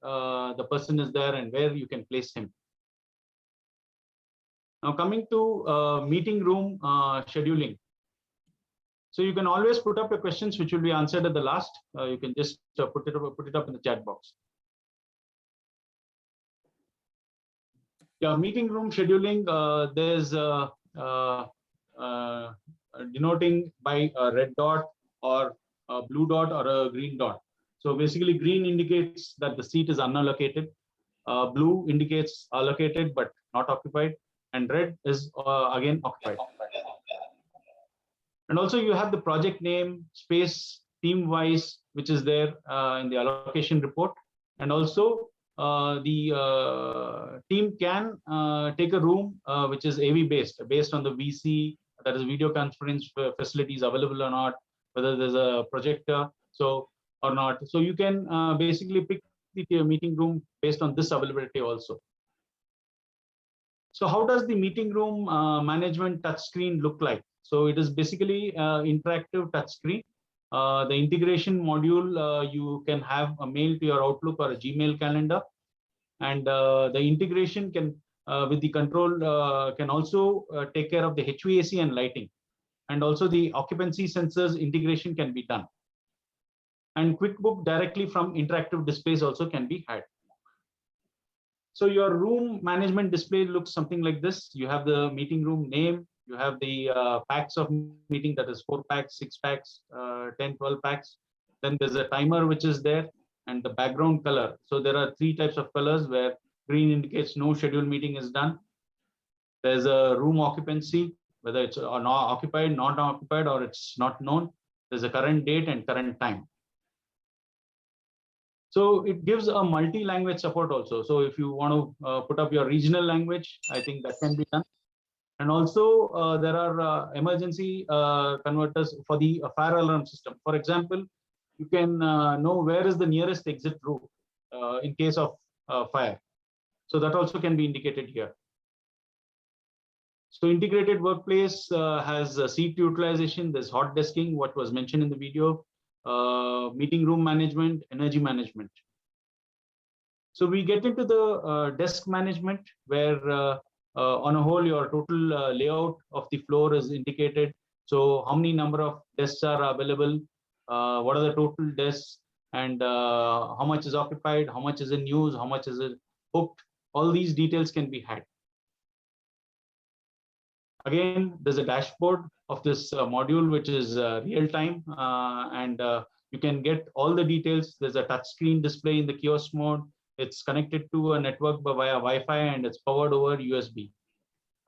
the person is there and where you can place him. Now coming to meeting room scheduling. So you can always put up your questions which will be answered at the last. You can just put it up in the chat box. Yeah, meeting room scheduling, there's denoting by a red dot or a blue dot or a green dot. So basically green indicates that the seat is unallocated, blue indicates allocated but not occupied, and red is again occupied. And also you have the project name, space, team wise, which is there in the allocation report. And also the team can take a room which is AV based on the VC, that is video conference facilities available or not, whether there's a projector so or not. So you can basically pick the meeting room based on this availability also. So how does the meeting room management touchscreen look like? So it is basically interactive touchscreen. The integration module, you can have a mail to your Outlook or a Gmail calendar, and the integration can with the control can also take care of the HVAC and lighting, and also the occupancy sensors integration can be done. And quick book directly from interactive displays also can be had. So your room management display looks something like this. You have the meeting room name, you have the packs of meeting, that is 4 packs, 6 packs, 10, 12 packs. Then there's a timer which is there, and the background color. So there are 3 types of colors, where green indicates no scheduled meeting is done. There's a room occupancy, whether it's not occupied, not occupied, or it's not known. There's a current date and current time. So it gives a multi-language support also. So if you want to put up your regional language, I think that can be done. And also there are emergency converters for the fire alarm system. For example, you can know where is the nearest exit route in case of fire. So that also can be indicated here. So integrated workplace has seat utilization, there's hot desking, what was mentioned in the video, meeting room management, energy management. So we get into the desk management, where on a whole your total layout of the floor is indicated. So how many number of desks are available, what are the total desks, and how much is occupied, how much is in use, how much is it booked. All these details can be had. Again, there's a dashboard of this module, which is real time, and you can get all the details. There's a touchscreen display in the kiosk mode. It's connected to a network via Wi-Fi, and it's powered over USB.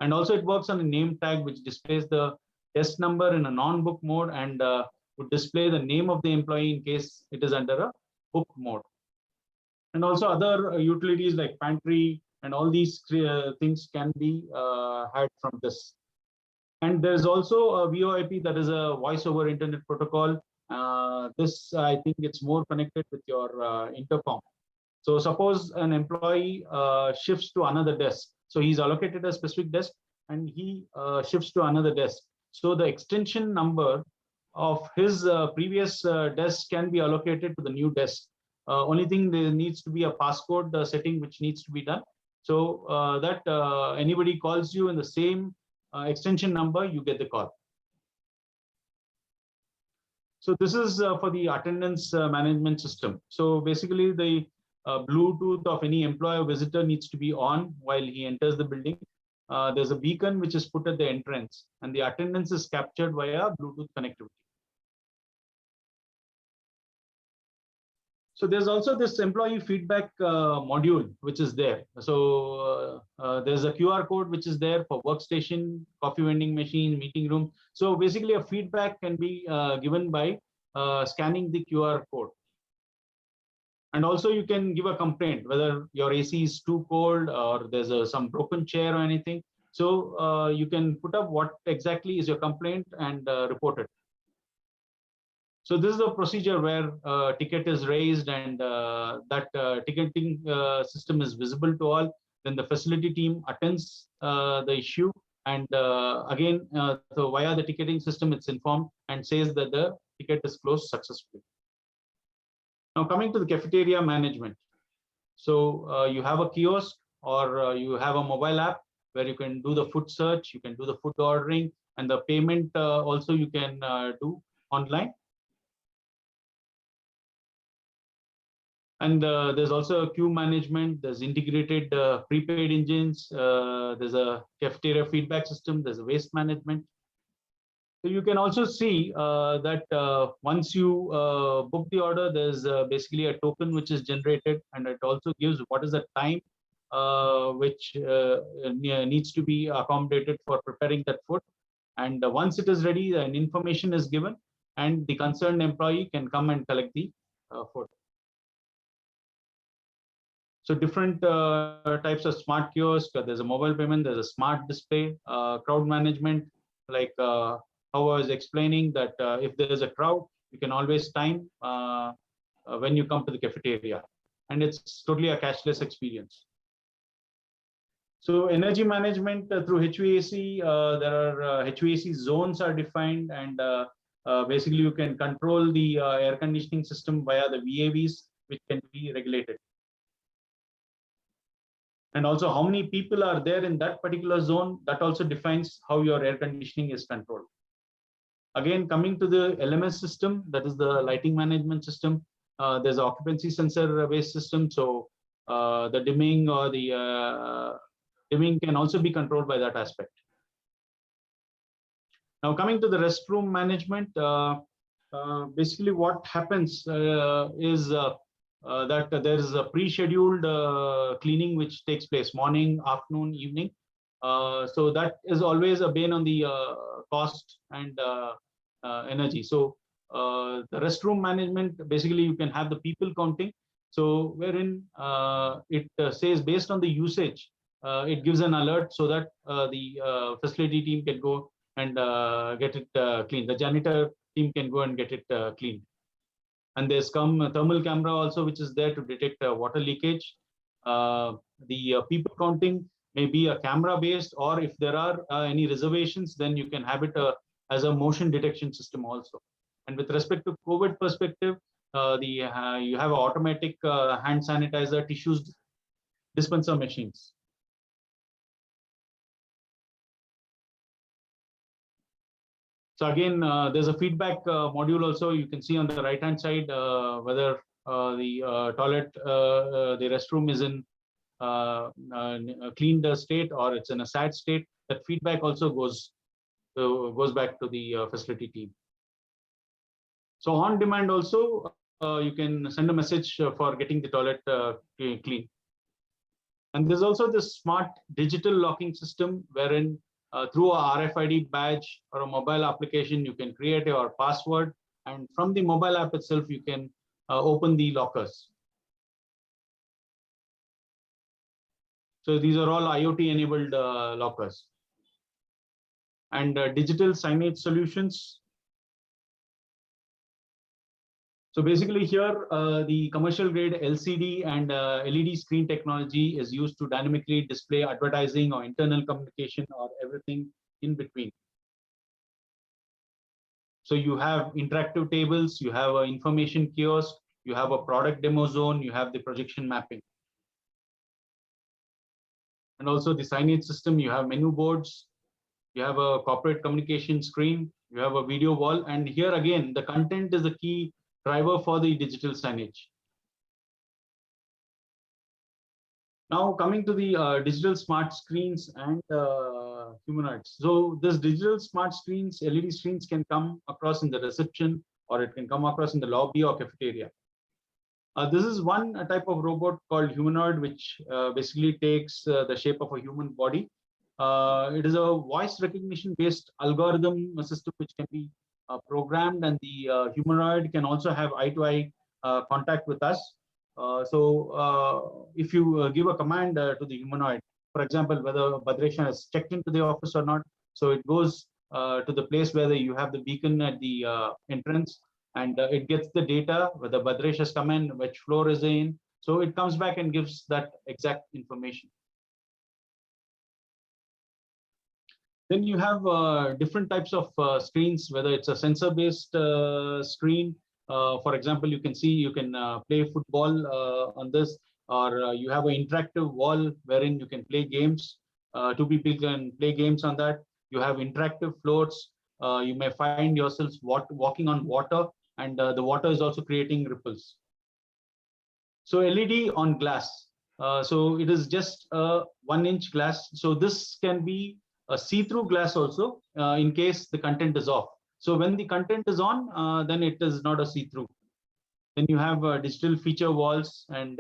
And also it works on a name tag, which displays the desk number in a non-book mode, and would display the name of the employee in case it is under a book mode. And also other utilities like pantry and all these things can be had from this. And there's also a VoIP, that is a voice over internet protocol. This, I think it's more connected with your intercom. So suppose an employee shifts to another desk. So he's allocated a specific desk and he shifts to another desk. So the extension number of his previous desk can be allocated to the new desk. Only thing, there needs to be a passcode setting which needs to be done. So that anybody calls you in the same extension number, you get the call. So this is for the attendance management system. So basically the Bluetooth of any employee or visitor needs to be on while he enters the building. There's a beacon which is put at the entrance, and the attendance is captured via Bluetooth connectivity. So there's also this employee feedback module which is there. So there's a QR code which is there for workstation, coffee vending machine, meeting room. So basically a feedback can be given by scanning the QR code. And also you can give a complaint whether your AC is too cold or there's some broken chair or anything. So you can put up what exactly is your complaint and report it. So this is a procedure where a ticket is raised and that ticketing system is visible to all. Then the facility team attends the issue, and again, so via the ticketing system, it's informed and says that the ticket is closed successfully. Now coming to the cafeteria management. So you have a kiosk or you have a mobile app where you can do the food search, you can do the food ordering, and the payment also you can do online. And there's also a queue management, there's integrated prepaid engines, there's a cafeteria feedback system, there's a waste management. So you can also see that once you book the order, there's basically a token which is generated, and it also gives what is the time which needs to be accommodated for preparing that food. And once it is ready, an information is given, and the concerned employee can come and collect the food. So different types of smart kiosk. There's a mobile payment, there's a smart display, crowd management, like how I was explaining that if there's a crowd, you can always time when you come to the cafeteria, and it's totally a cashless experience. So energy management through HVAC, there are HVAC zones are defined, and basically you can control the air conditioning system via the VAVs, which can be regulated. And also how many people are there in that particular zone, that also defines how your air conditioning is controlled. Again, coming to the LMS system, that is the lighting management system. There's an occupancy sensor based system. So the dimming or the dimming can also be controlled by that aspect. Now coming to the restroom management, basically what happens is that there is a pre-scheduled cleaning which takes place morning, afternoon, evening. So that is always a bane on the cost and energy. So the restroom management, basically you can have the people counting. So wherein it says based on the usage, it gives an alert so that the facility team can go and get it cleaned. The janitor team can go and get it cleaned. And there's come thermal camera also, which is there to detect water leakage. The people counting may be a camera based, or if there are any reservations, then you can have it as a motion detection system also. And with respect to COVID perspective, you have automatic hand sanitizer tissues dispenser machines. So again, there's a feedback module also. You can see on the right hand side whether the toilet, the restroom is in a cleaned state or it's in a sad state. That feedback also goes back to the facility team. So on demand also, you can send a message for getting the toilet clean. And there's also this smart digital locking system wherein through a RFID badge or a mobile application, you can create your password, and from the mobile app itself, you can open the lockers. So these are all IoT enabled lockers. And digital signage solutions. So basically here, the commercial grade LCD and LED screen technology is used to dynamically display advertising or internal communication or everything in between. So you have interactive tables, you have an information kiosk, you have a product demo zone, you have the projection mapping. And also the signage system, you have menu boards, you have a corporate communication screen, you have a video wall, and here again, the content is the key driver for the digital signage. Now coming to the digital smart screens and humanoids. So this digital smart screens, LED screens can come across in the reception, or it can come across in the lobby or cafeteria. This is one type of robot called humanoid, which basically takes the shape of a human body. It is a voice recognition based algorithm system which can be programmed, and the humanoid can also have eye-to-eye contact with us. If you give a command to the humanoid, for example, whether Bhadresha has checked into the office or not, so it goes to the place where you have the beacon at the entrance, and it gets the data whether Bhadresh has come in, which floor is in. So it comes back and gives that exact information. Then you have different types of screens, whether it's a sensor-based screen. For example, you can see you can play football on this, or you have an interactive wall wherein you can play games. Two people can play games on that. You have interactive floors. You may find yourselves walking on water, and the water is also creating ripples. So LED on glass. So it is just a 1-inch glass. So this can be a see-through glass also in case the content is off. So when the content is on, then it is not a see-through. Then you have digital feature walls, and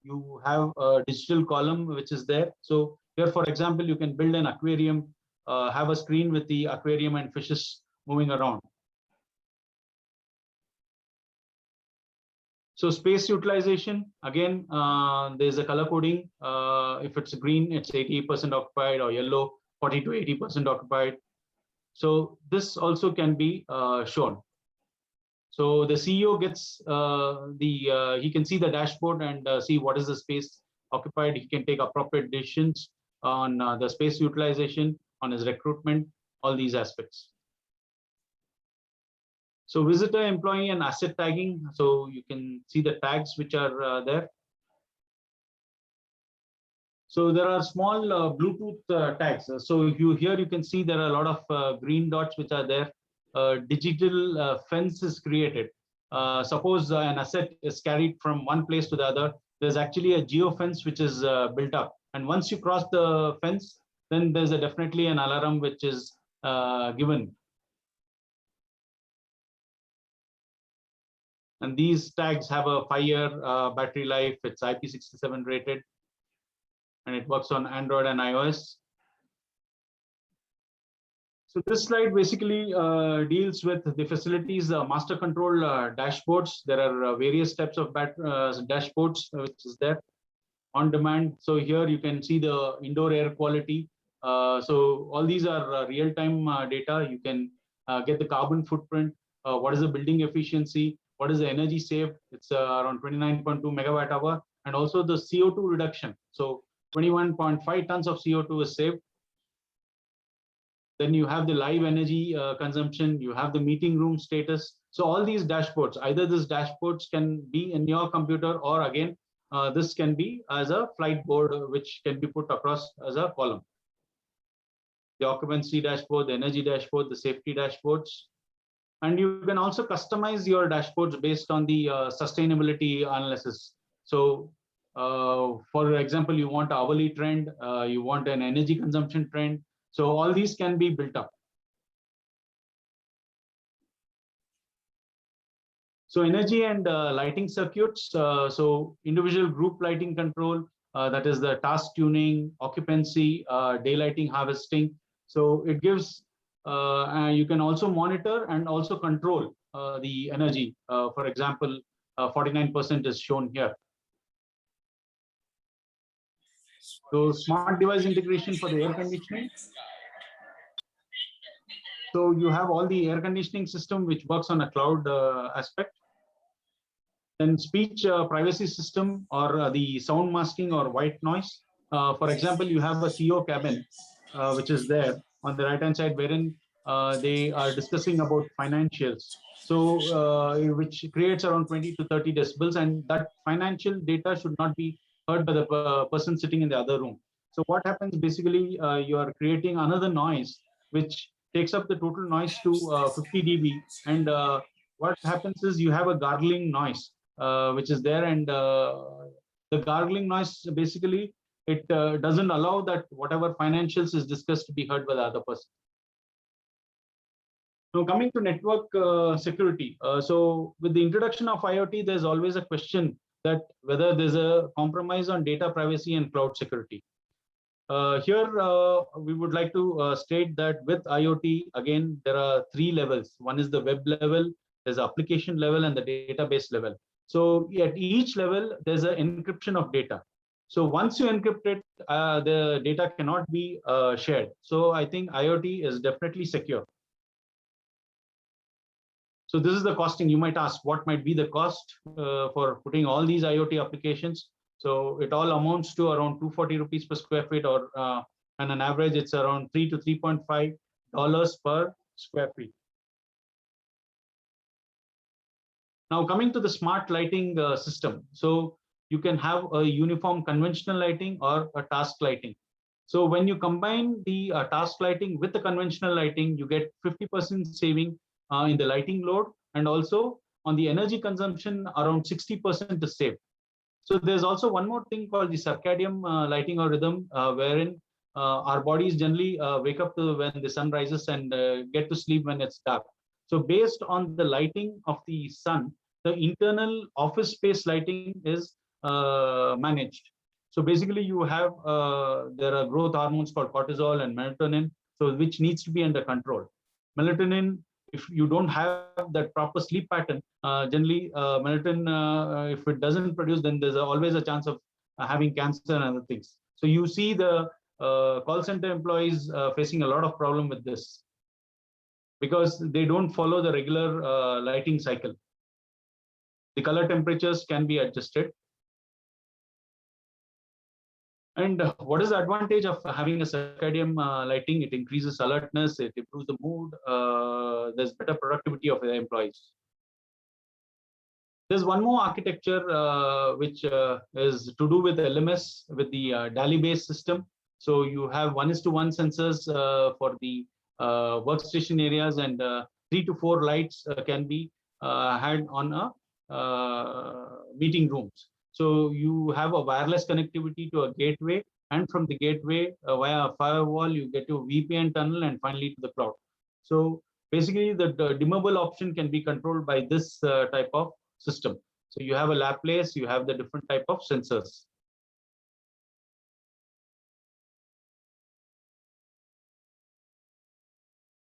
you have a digital column which is there. So here, for example, you can build an aquarium, have a screen with the aquarium and fishes moving around. So space utilization, again, there's a color coding. If it's green, it's 80% occupied, or yellow, 40 to 80% occupied. So this also can be shown. So the CEO gets he can see the dashboard and see what is the space occupied. He can take appropriate decisions on the space utilization, on his recruitment, all these aspects. So visitor, employee, and asset tagging. So you can see the tags which are there. So there are small Bluetooth tags. So here you can see there are a lot of green dots which are there. Digital fence is created. Suppose an asset is carried from one place to the other. There's actually a geo fence which is built up. And once you cross the fence, then there's definitely an alarm which is given. And these tags have a 5-year battery life. It's IP67 rated, and it works on Android and iOS. So this slide basically deals with the facilities master control dashboards. There are various types of dashboards which is there on demand. So here you can see the indoor air quality. So all these are real-time data. You can get the carbon footprint, what is the building efficiency, what is the energy saved. It's around 29.2 megawatt hour, and also the CO2 reduction. So 21.5 tons of CO2 is saved. Then you have the live energy consumption, you have the meeting room status. So all these dashboards, either these dashboards can be in your computer, or again, this can be as a flight board, which can be put across as a column. The occupancy dashboard, the energy dashboard, the safety dashboards. And you can also customize your dashboards based on the sustainability analysis. So for example, you want an hourly trend, you want an energy consumption trend. So all these can be built up. So energy and lighting circuits. So individual group lighting control, that is the task tuning, occupancy, daylighting harvesting. So it gives, you can also monitor and also control the energy. For example, 49% is shown here. So smart device integration for the air conditioning. So you have all the air conditioning system which works on a cloud aspect. Then speech privacy system, or the sound masking or white noise. For example, you have a CEO cabin, which is there on the right-hand side, wherein they are discussing about financials. So which creates around 20 to 30 decibels, and that financial data should not be heard by the person sitting in the other room. So what happens basically, you are creating another noise, which takes up the total noise to 50 dB. And what happens is you have a gargling noise, which is there, and The gargling noise, basically, it doesn't allow that whatever financials is discussed to be heard by the other person. Now, coming to network security. So with the introduction of IoT, there's always a question that whether there's a compromise on data privacy and cloud security. Here, we would like to state that with IoT, again, there are 3 levels. One is the web level, there's application level, and the database level. So at each level, there's an encryption of data. So once you encrypt it, the data cannot be shared. So I think IoT is definitely secure. So this is the costing. You might ask, what might be the cost for putting all these IoT applications? So it all amounts to around 240 rupees per square feet, or and on average, it's around $3 to $3.5 per square feet. Now coming to the smart lighting system. So you can have a uniform conventional lighting or a task lighting. So when you combine the task lighting with the conventional lighting, you get 50% saving in the lighting load, and also on the energy consumption, around 60% is saved. So there's also one more thing called the circadian lighting or rhythm, wherein our bodies generally wake up to when the sun rises and get to sleep when it's dark. So based on the lighting of the sun, the internal office space lighting is managed. So basically you have, there are growth hormones called cortisol and melatonin, so which needs to be under control. Melatonin, if you don't have that proper sleep pattern, generally melatonin, if it doesn't produce, then there's always a chance of having cancer and other things. So you see the call center employees facing a lot of problem with this, because they don't follow the regular lighting cycle. The color temperatures can be adjusted. And what is the advantage of having a circadian lighting? It increases alertness, it improves the mood, there's better productivity of the employees. There's one more architecture which is to do with LMS, with the DALI-based system. So you have 1:1 sensors for the workstation areas, and 3 to 4 lights can be had on a meeting rooms. So you have a wireless connectivity to a gateway, and from the gateway via a firewall, you get to VPN tunnel and finally to the cloud. So basically the dimmable option can be controlled by this type of system. So you have a Laplace, you have the different type of sensors.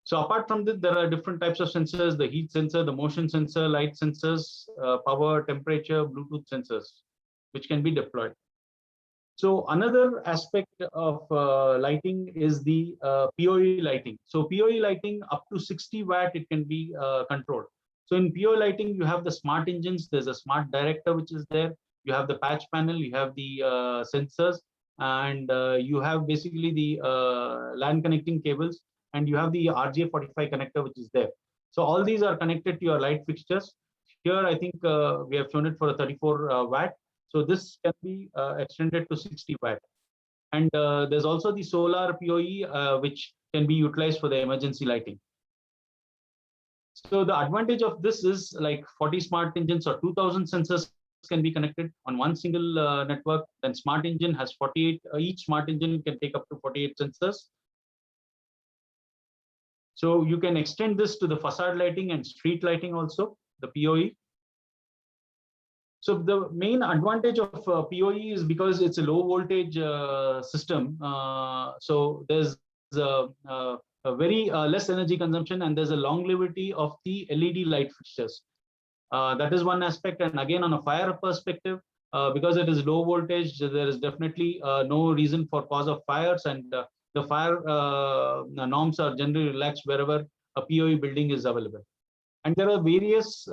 So apart from this, there are different types of sensors: the heat sensor, the motion sensor, light sensors, power, temperature, Bluetooth sensors, which can be deployed. So another aspect of lighting is the PoE lighting. So PoE lighting up to 60 watt, it can be controlled. So in PoE lighting, you have the smart engines, there's a smart director which is there, you have the patch panel, you have the sensors, and you have basically the LAN connecting cables, and you have the RJ45 connector which is there. So all these are connected to your light fixtures. Here, I think we have shown it for a 34 watt. So this can be extended to 60 watt. And there's also the solar PoE, which can be utilized for the emergency lighting. So the advantage of this is like 40 smart engines or 2000 sensors can be connected on one single network. Then smart engine has 48, each smart engine can take up to 48 sensors. So you can extend this to the facade lighting and street lighting also, the PoE. So the main advantage of PoE is because it's a low voltage system. So there's a very less energy consumption, and there's a longevity of the LED light fixtures. That is one aspect. And again, on a fire perspective, because it is low voltage, there is definitely no reason for cause of fires, and the fire norms are generally relaxed wherever a PoE building is available. And there are various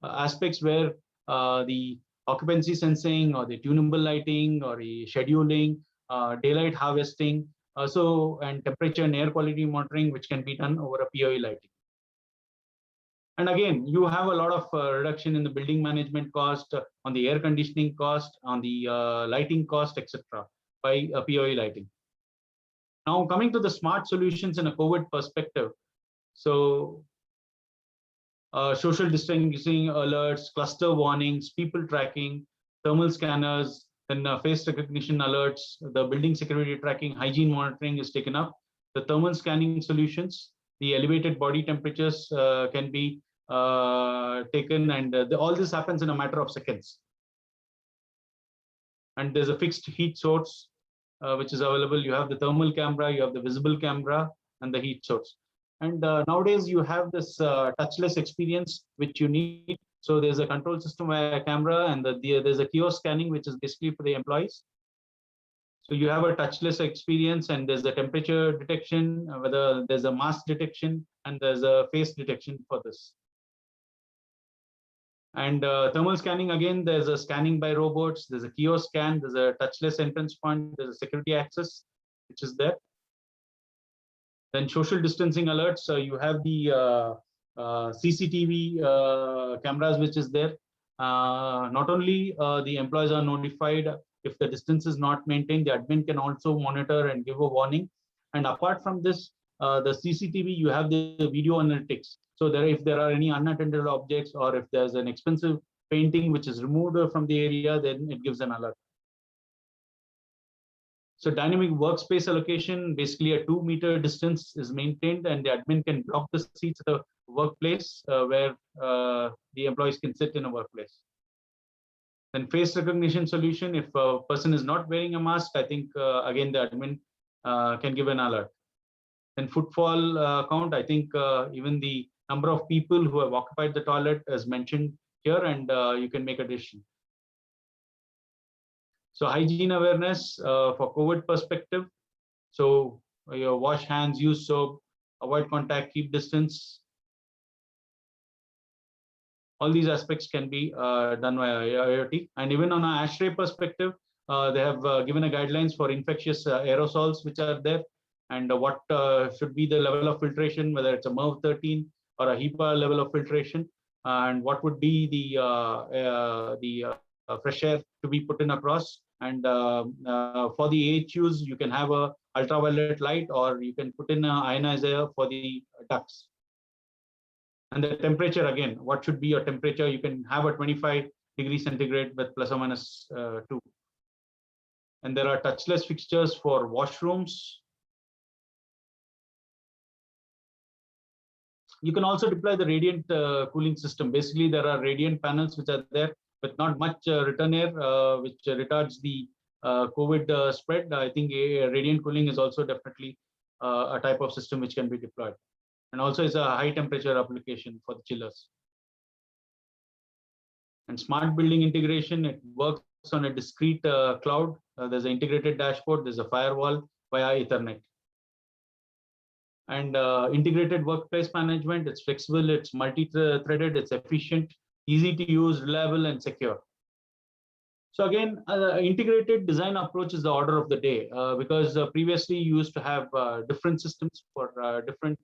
aspects where the occupancy sensing, or the tunable lighting, or the scheduling, daylight harvesting, and temperature and air quality monitoring, which can be done over a PoE lighting. And again, you have a lot of reduction in the building management cost, on the air conditioning cost, on the lighting cost, etc., by PoE lighting. Now coming to the smart solutions in a COVID perspective. So social distancing alerts, cluster warnings, people tracking, thermal scanners, then face recognition alerts, the building security tracking, hygiene monitoring is taken up. The thermal scanning solutions, the elevated body temperatures can be taken, and all this happens in a matter of seconds. And there's a fixed heat source which is available. You have the thermal camera, you have the visible camera, and the heat source. And nowadays you have this touchless experience which you need. So there's a control system via camera, and there's a kiosk scanning, which is basically for the employees. So you have a touchless experience, and there's a temperature detection, whether there's a mask detection, and there's a face detection for this. And thermal scanning, again, there's a scanning by robots, there's a kiosk scan, there's a touchless entrance point, there's a security access, which is there. Then social distancing alerts, so you have the CCTV cameras, which is there. Not only the employees are notified if the distance is not maintained, the admin can also monitor and give a warning. And apart from this, the CCTV, you have the video analytics. So if there are any unattended objects, or if there's an expensive painting which is removed from the area, then it gives an alert. So dynamic workspace allocation, basically a 2-meter distance is maintained, and the admin can block the seats at the workplace where the employees can sit in a workplace. Then face recognition solution, if a person is not wearing a mask, I think again the admin can give an alert. Then footfall count, I think even the number of people who have occupied the toilet is mentioned here, and you can make a decision. So hygiene awareness for COVID perspective. So you wash hands, use soap, avoid contact, keep distance. All these aspects can be done via IoT. And even on an ASHRAE perspective, they have given a guidelines for infectious aerosols which are there, and what should be the level of filtration, whether it's a MERV 13 or a HEPA level of filtration, and what would be the fresh air to be put in across. And for the AHUs, you can have a ultraviolet light, or you can put in an ionizer for the ducts. And the temperature, again, what should be your temperature? You can have a 25 degrees centigrade with plus or minus 2. And there are touchless fixtures for washrooms. You can also deploy the radiant cooling system. Basically, there are radiant panels which are there with not much return air, which retards the COVID spread. I think radiant cooling is also definitely a type of system which can be deployed. And also is a high temperature application for the chillers. And smart building integration, it works on a discrete cloud. There's an integrated dashboard, there's a firewall via Ethernet. And integrated workplace management, it's flexible, it's multi-threaded, it's efficient, easy to use, reliable, and secure. So again, integrated design approach is the order of the day, because previously you used to have different systems for different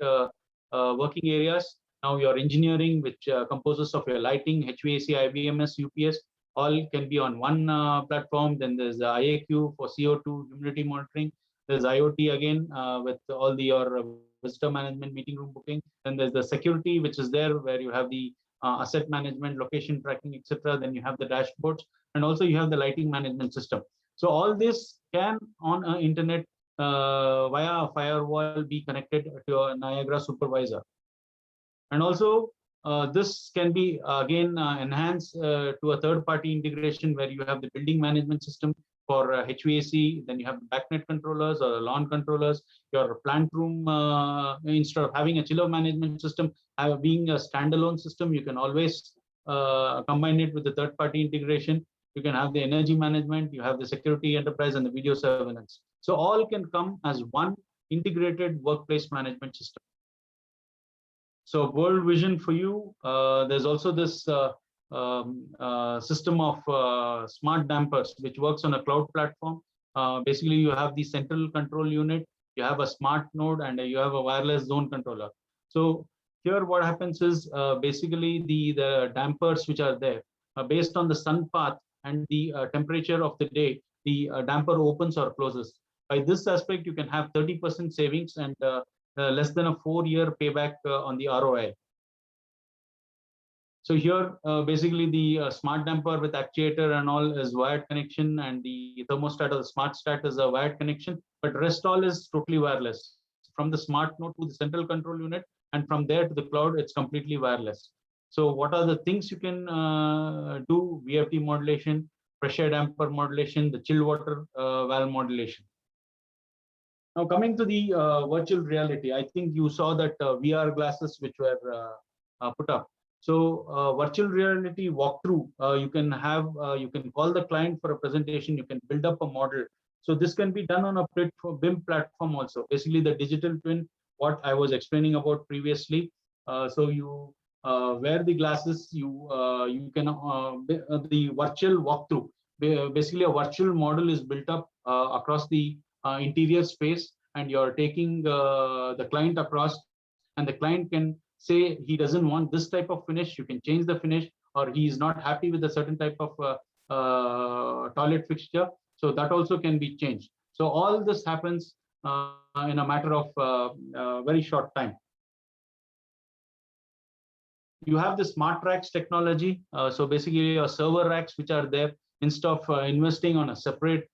working areas. Now your engineering, which composes of your lighting, HVAC, IBMS, UPS, all can be on one platform. Then there's the IAQ for CO2 humidity monitoring. There's IoT again with all your visitor management, meeting room booking. Then there's the security, which is there where you have the asset management, location tracking, etc. Then you have the dashboards, and also you have the lighting management system. So all this can on an internet via a firewall be connected to a Niagara supervisor. And also this can be again enhanced to a third-party integration where you have the building management system for HVAC, then you have backnet controllers or lawn controllers. Your plant room, instead of having a chiller management system, being a standalone system, you can always combine it with the third-party integration. You can have the energy management, you have the security enterprise, and the video surveillance. So all can come as one integrated workplace management system. So world vision for you, there's also this system of smart dampers, which works on a cloud platform. Basically, you have the central control unit, you have a smart node, and you have a wireless zone controller. So here what happens is basically the dampers which are there, based on the sun path and the temperature of the day, the damper opens or closes. By this aspect, you can have 30% savings and less than a 4-year payback on the ROI. So here, basically the smart damper with actuator and all is wired connection, and the thermostat or the smart stat is a wired connection, but rest all is totally wireless. From the smart node to the central control unit, and from there to the cloud, it's completely wireless. So what are the things you can do? VFD modulation, pressure damper modulation, the chill water valve modulation. Now coming to the virtual reality, I think you saw that VR glasses which were put up. So virtual reality walkthrough, you can have, you can call the client for a presentation, you can build up a model. So this can be done on a BIM platform also. Basically the digital twin, what I was explaining about previously. So you wear the glasses, you can, the virtual walkthrough. Basically a virtual model is built up across the interior space, and you're taking the client across, and the client can say he doesn't want this type of finish, you can change the finish, or he is not happy with a certain type of toilet fixture, so that also can be changed. So all this happens in a matter of very short time. You have the smart racks technology. So basically your server racks which are there, instead of investing on a separate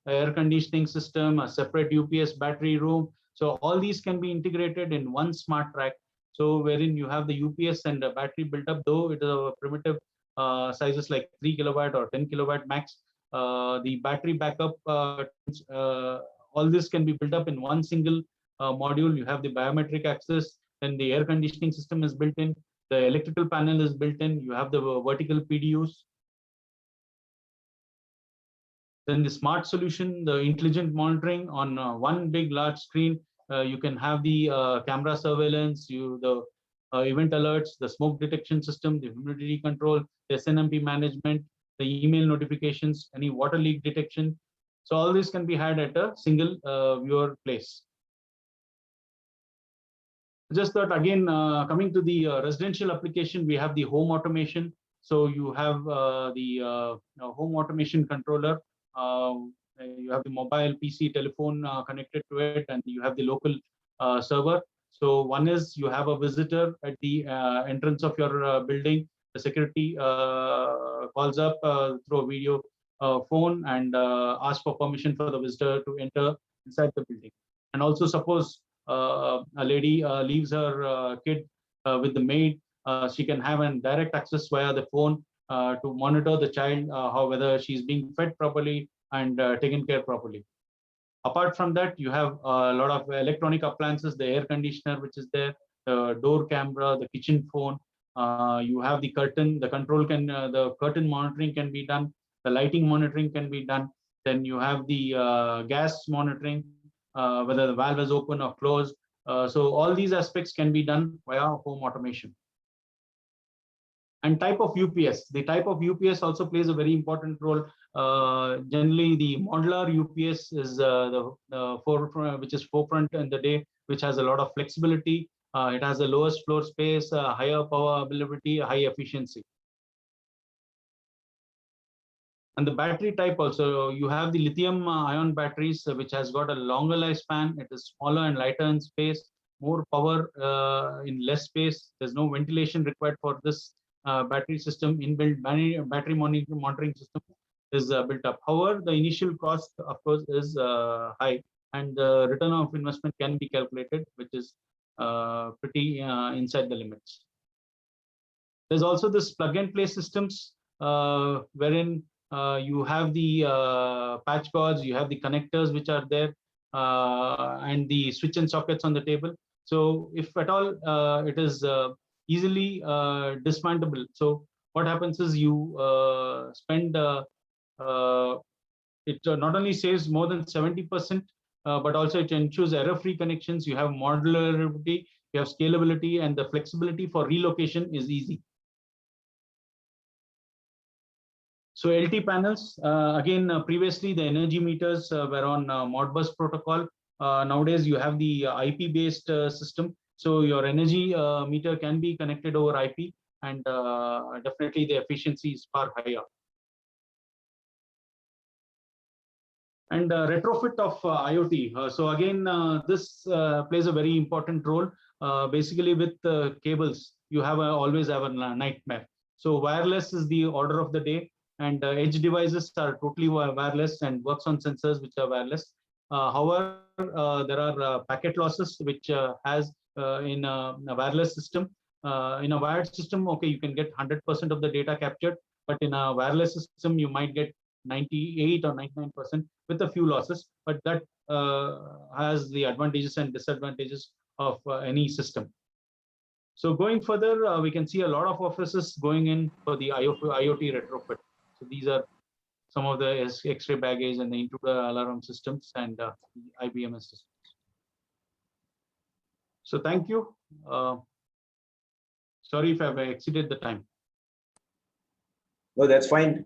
air conditioning system, a separate UPS battery room. So all these can be integrated in one smart rack. So wherein you have the UPS and the battery built up, though it is a primitive sizes like 3 kilowatt or 10 kilowatt max. The battery backup, all this can be built up in one single module. You have the biometric access, and the air conditioning system is built in. The electrical panel is built in. You have the vertical PDUs. Then the smart solution, the intelligent monitoring on one big large screen. You can have the camera surveillance, the event alerts, the smoke detection system, the humidity control, the SNMP management, the email notifications, any water leak detection. So all this can be had at a single viewer place. Just that again, coming to the residential application, we have the home automation. So you have the home automation controller. You have the mobile PC telephone connected to it, and you have the local server. So one is you have a visitor at the entrance of your building. The security calls up through a video phone and asks for permission for the visitor to enter inside the building. And also suppose a lady leaves her kid with the maid, she can have a direct access via the phone to monitor the child, how whether she's being fed properly and taken care properly. Apart from that, you have a lot of electronic appliances, the air conditioner which is there, the door camera, the kitchen phone. You have the curtain, the control can, the curtain monitoring can be done, the lighting monitoring can be done. Then you have the gas monitoring, whether the valve is open or closed. So all these aspects can be done via home automation. And type of UPS. The type of UPS also plays a very important role. Generally, the modular UPS is the forefront, which is forefront in the day, which has a lot of flexibility. It has the lowest floor space, higher power availability, high efficiency. And the battery type also, you have the lithium ion batteries, which has got a longer lifespan. It is smaller and lighter in space, more power in less space. There's no ventilation required for this battery system. Inbuilt battery monitoring system is built up. However, the initial cost, of course, is high, and the return of investment can be calculated, which is pretty inside the limits. There's also this plug and play systems, wherein you have the patch cords, you have the connectors which are there, and the switch and sockets on the table. So if at all it is easily dismantleable. So what happens is you spend, it not only saves more than 70%, but also it ensures error-free connections. You have modularity, you have scalability, and the flexibility for relocation is easy. So LT panels, again, previously the energy meters were on Modbus protocol. Nowadays you have the IP-based system. So your energy meter can be connected over IP, and definitely the efficiency is far higher. And retrofit of IoT. So again, this plays a very important role. Basically with cables, you have always have a nightmare. So wireless is the order of the day, and edge devices are totally wireless and works on sensors which are wireless. However, there are packet losses which has in a wireless system. In a wired system, okay, you can get 100% of the data captured, but in a wireless system, you might get 98 or 99% with a few losses. But that has the advantages and disadvantages of any system. So going further, we can see a lot of offices going in for the IoT retrofit. So these are some of the X-ray baggage and the intruder alarm systems and the IBMS systems. So thank you. Sorry if I've exceeded the time. No, that's fine.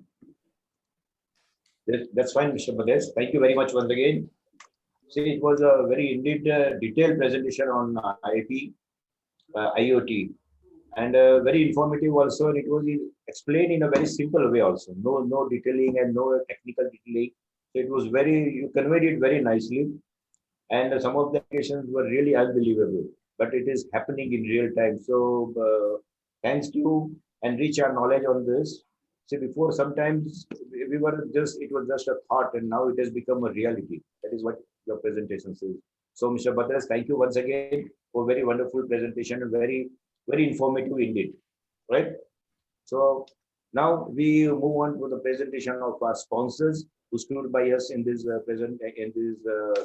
That's fine, Mr. Bades. Thank you very much once again. See, it was a very indeed detailed presentation on IoT, and very informative also. And it was explained in a very simple way also. No detailing and no technical detailing. So it was you conveyed it very nicely. And some of the applications were really unbelievable, but it is happening in real time. So thanks to enrich our knowledge on this. See, before sometimes we were it was just a thought, and now it has become a reality. That is what your presentation says. So, Mr. Badras, thank you once again for very wonderful presentation and very informative indeed. Right. So now we move on to the presentation of our sponsors who stood by us in this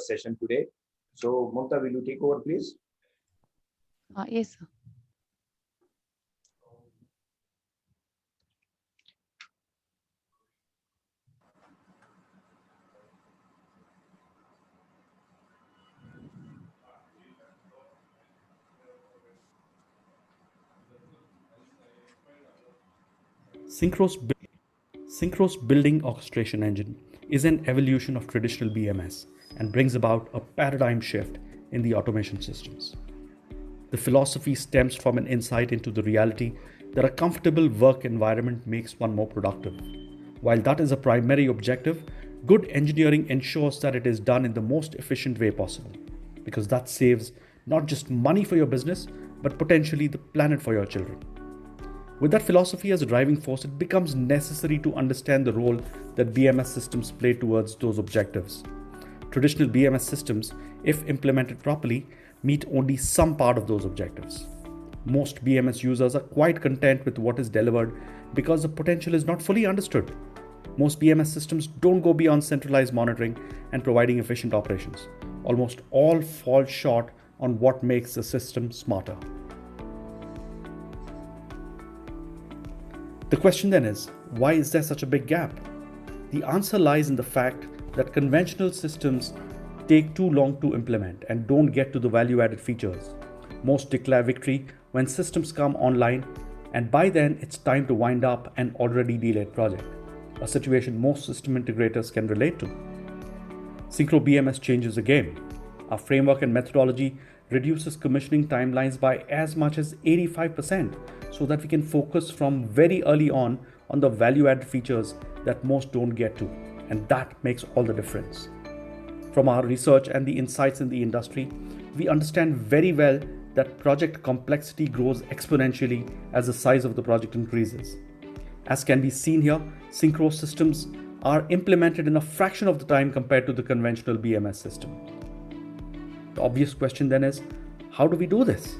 session today. So Mamta, will you take over, please? Yes, sir. Synchro's building orchestration engine is an evolution of traditional BMS and brings about a paradigm shift in the automation systems. The philosophy stems from an insight into the reality that a comfortable work environment makes one more productive. While that is a primary objective, good engineering ensures that it is done in the most efficient way possible, because that saves not just money for your business, but potentially the planet for your children. With that philosophy as a driving force, it becomes necessary to understand the role that BMS systems play towards those objectives. Traditional BMS systems, if implemented properly, meet only some part of those objectives. Most BMS users are quite content with what is delivered because the potential is not fully understood. Most BMS systems don't go beyond centralized monitoring and providing efficient operations. Almost all fall short on what makes the system smarter. The question then is, why is there such a big gap? The answer lies in the fact that conventional systems take too long to implement and don't get to the value-added features. Most declare victory when systems come online, and by then it's time to wind up an already delayed project, a situation most system integrators can relate to. Synchro BMS changes the game. Our framework and methodology reduces commissioning timelines by as much as 85%, so that we can focus from very early on the value-added features that most don't get to, and that makes all the difference. From our research and the insights in the industry, we understand very well that project complexity grows exponentially as the size of the project increases. As can be seen here, Synchro systems are implemented in a fraction of the time compared to the conventional BMS system. The obvious question then is, how do we do this?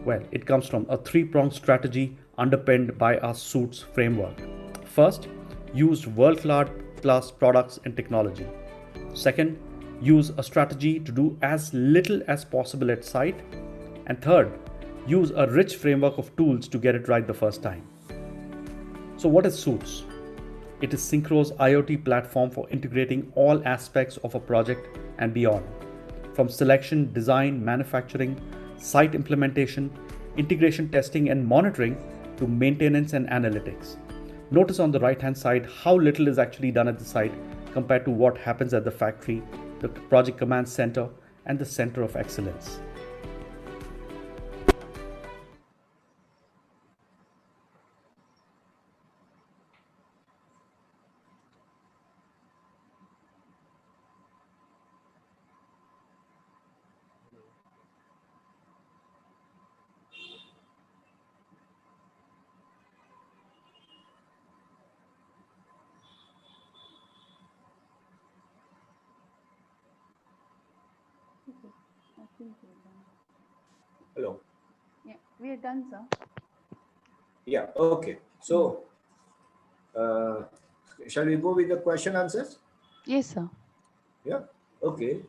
Well, it comes from a three-pronged strategy underpinned by our SUITS framework. First, use world-class products and technology. Second, use a strategy to do as little as possible at site. And third, use a rich framework of tools to get it right the first time. So what is SUITS? It is Synchro's IoT platform for integrating all aspects of a project and beyond, from selection, design, manufacturing, site implementation, integration testing and monitoring, to maintenance and analytics. Notice on the right-hand side how little is actually done at the site compared to what happens at the factory, the project command center, and the center of excellence. Hello. Yeah, we are done, sir. Yeah. Okay. So, uh, shall we go with the question answers? Yes, sir. Yeah. Okay.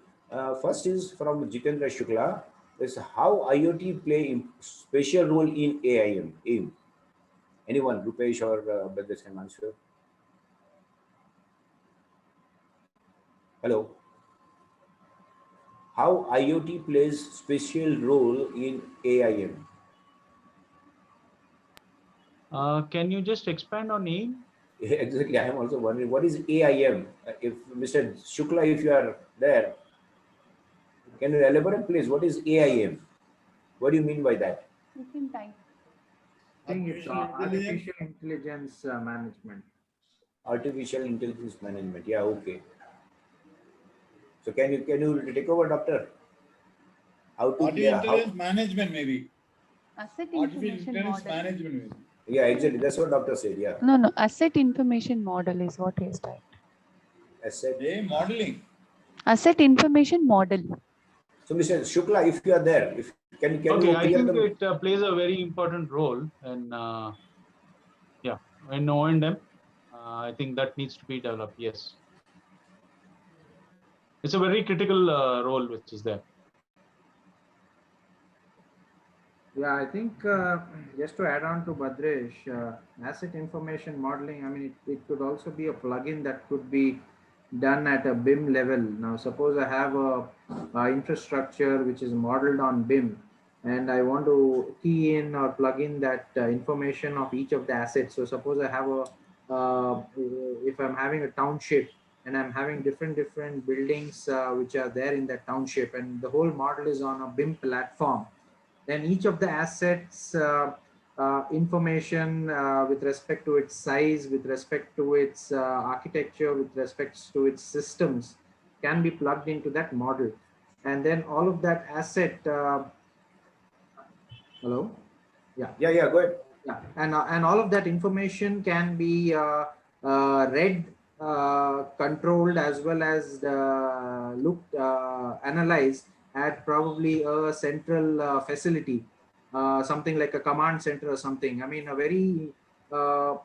First is from Jitendra Shukla. Is how IoT play special role in AIM? AIM. Anyone, Rupesh or Bhadesh can answer. Hello. How IoT plays special role in AIM? Can you just expand on AIM? Exactly. I am also wondering what is AIM. If Mr. Shukla, if you are there, can you elaborate, please? What is AIM? What do you mean by that? You can type. I think it's Artificial intelligence. artificial intelligence management. Artificial intelligence management. Yeah. Okay. So can you take over, doctor? How to play? Artificial How? intelligence management, maybe. Asset Artificial information intelligence model. management, maybe. Yeah. Exactly. That's what doctor said. Yeah. No, no, asset information model is what he has typed. Asset. Modeling. Asset information model. So, Mr. Shukla, if you are there, if can you Okay, I clear think the? it plays a very important role in yeah, in O&M. I think that needs to be developed. Yes, it's a very critical role which is there. Yeah, I think just to add on to Badresh, asset information modeling, I mean, it could also be a plugin that could be done at a BIM level. Now, suppose I have a infrastructure which is modeled on BIM, and I want to key in or plug in that information of each of the assets. So, suppose I have if I'm having a township and I'm having different buildings which are there in that township, and the whole model is on a BIM platform, then each of the assets information with respect to its size, with respect to its architecture, with respect to its systems can be plugged into that model. And then all of that asset, hello? Yeah. Yeah. Yeah. Go ahead. Yeah, and all of that information can be read, controlled, as well as looked, analyzed at probably a central facility, something like a command center or something. I mean, uh,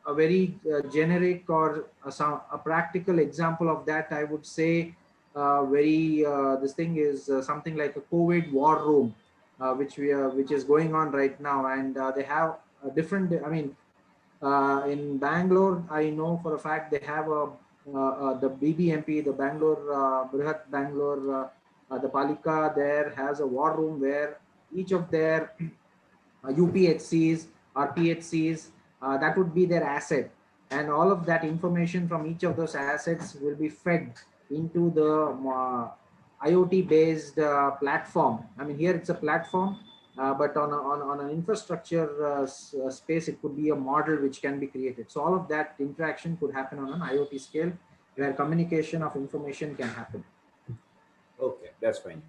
a very generic or a practical example of that, I would say, very this thing is something like a COVID war room, which is going on right now, and they have a different. I mean, in Bangalore, I know for a fact they have the BBMP, the Bangalore Brihat Bangalore, the Palika there has a war room where each of their UPHCs or PHCs, that would be their asset. And all of that information from each of those assets will be fed into the IoT based platform. I mean, here it's a platform, but on an infrastructure space, it could be a model which can be created. So all of that interaction could happen on an IoT scale where communication of information can happen. Okay, that's fine.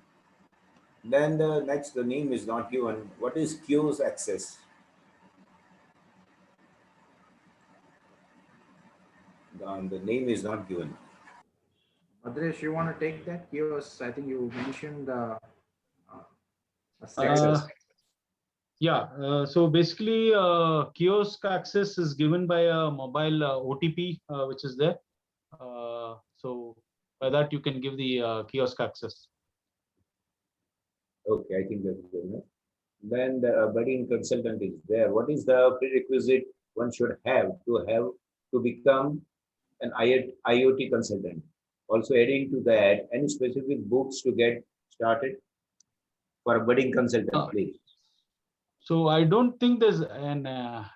Then the next, the name is not given. What is Q's access? The name is not given. Adresh, you want to take that? Kios, I think you mentioned Access. Yeah, so basically, kiosk access is given by a mobile OTP, which is there. So by that, you can give the kiosk access. Okay, I think that's good enough. Then the budding consultant is there. What is the prerequisite one should have to become an IoT consultant? Also adding to that, any specific books to get started for a budding consultant, Uh, please? so I don't think there's an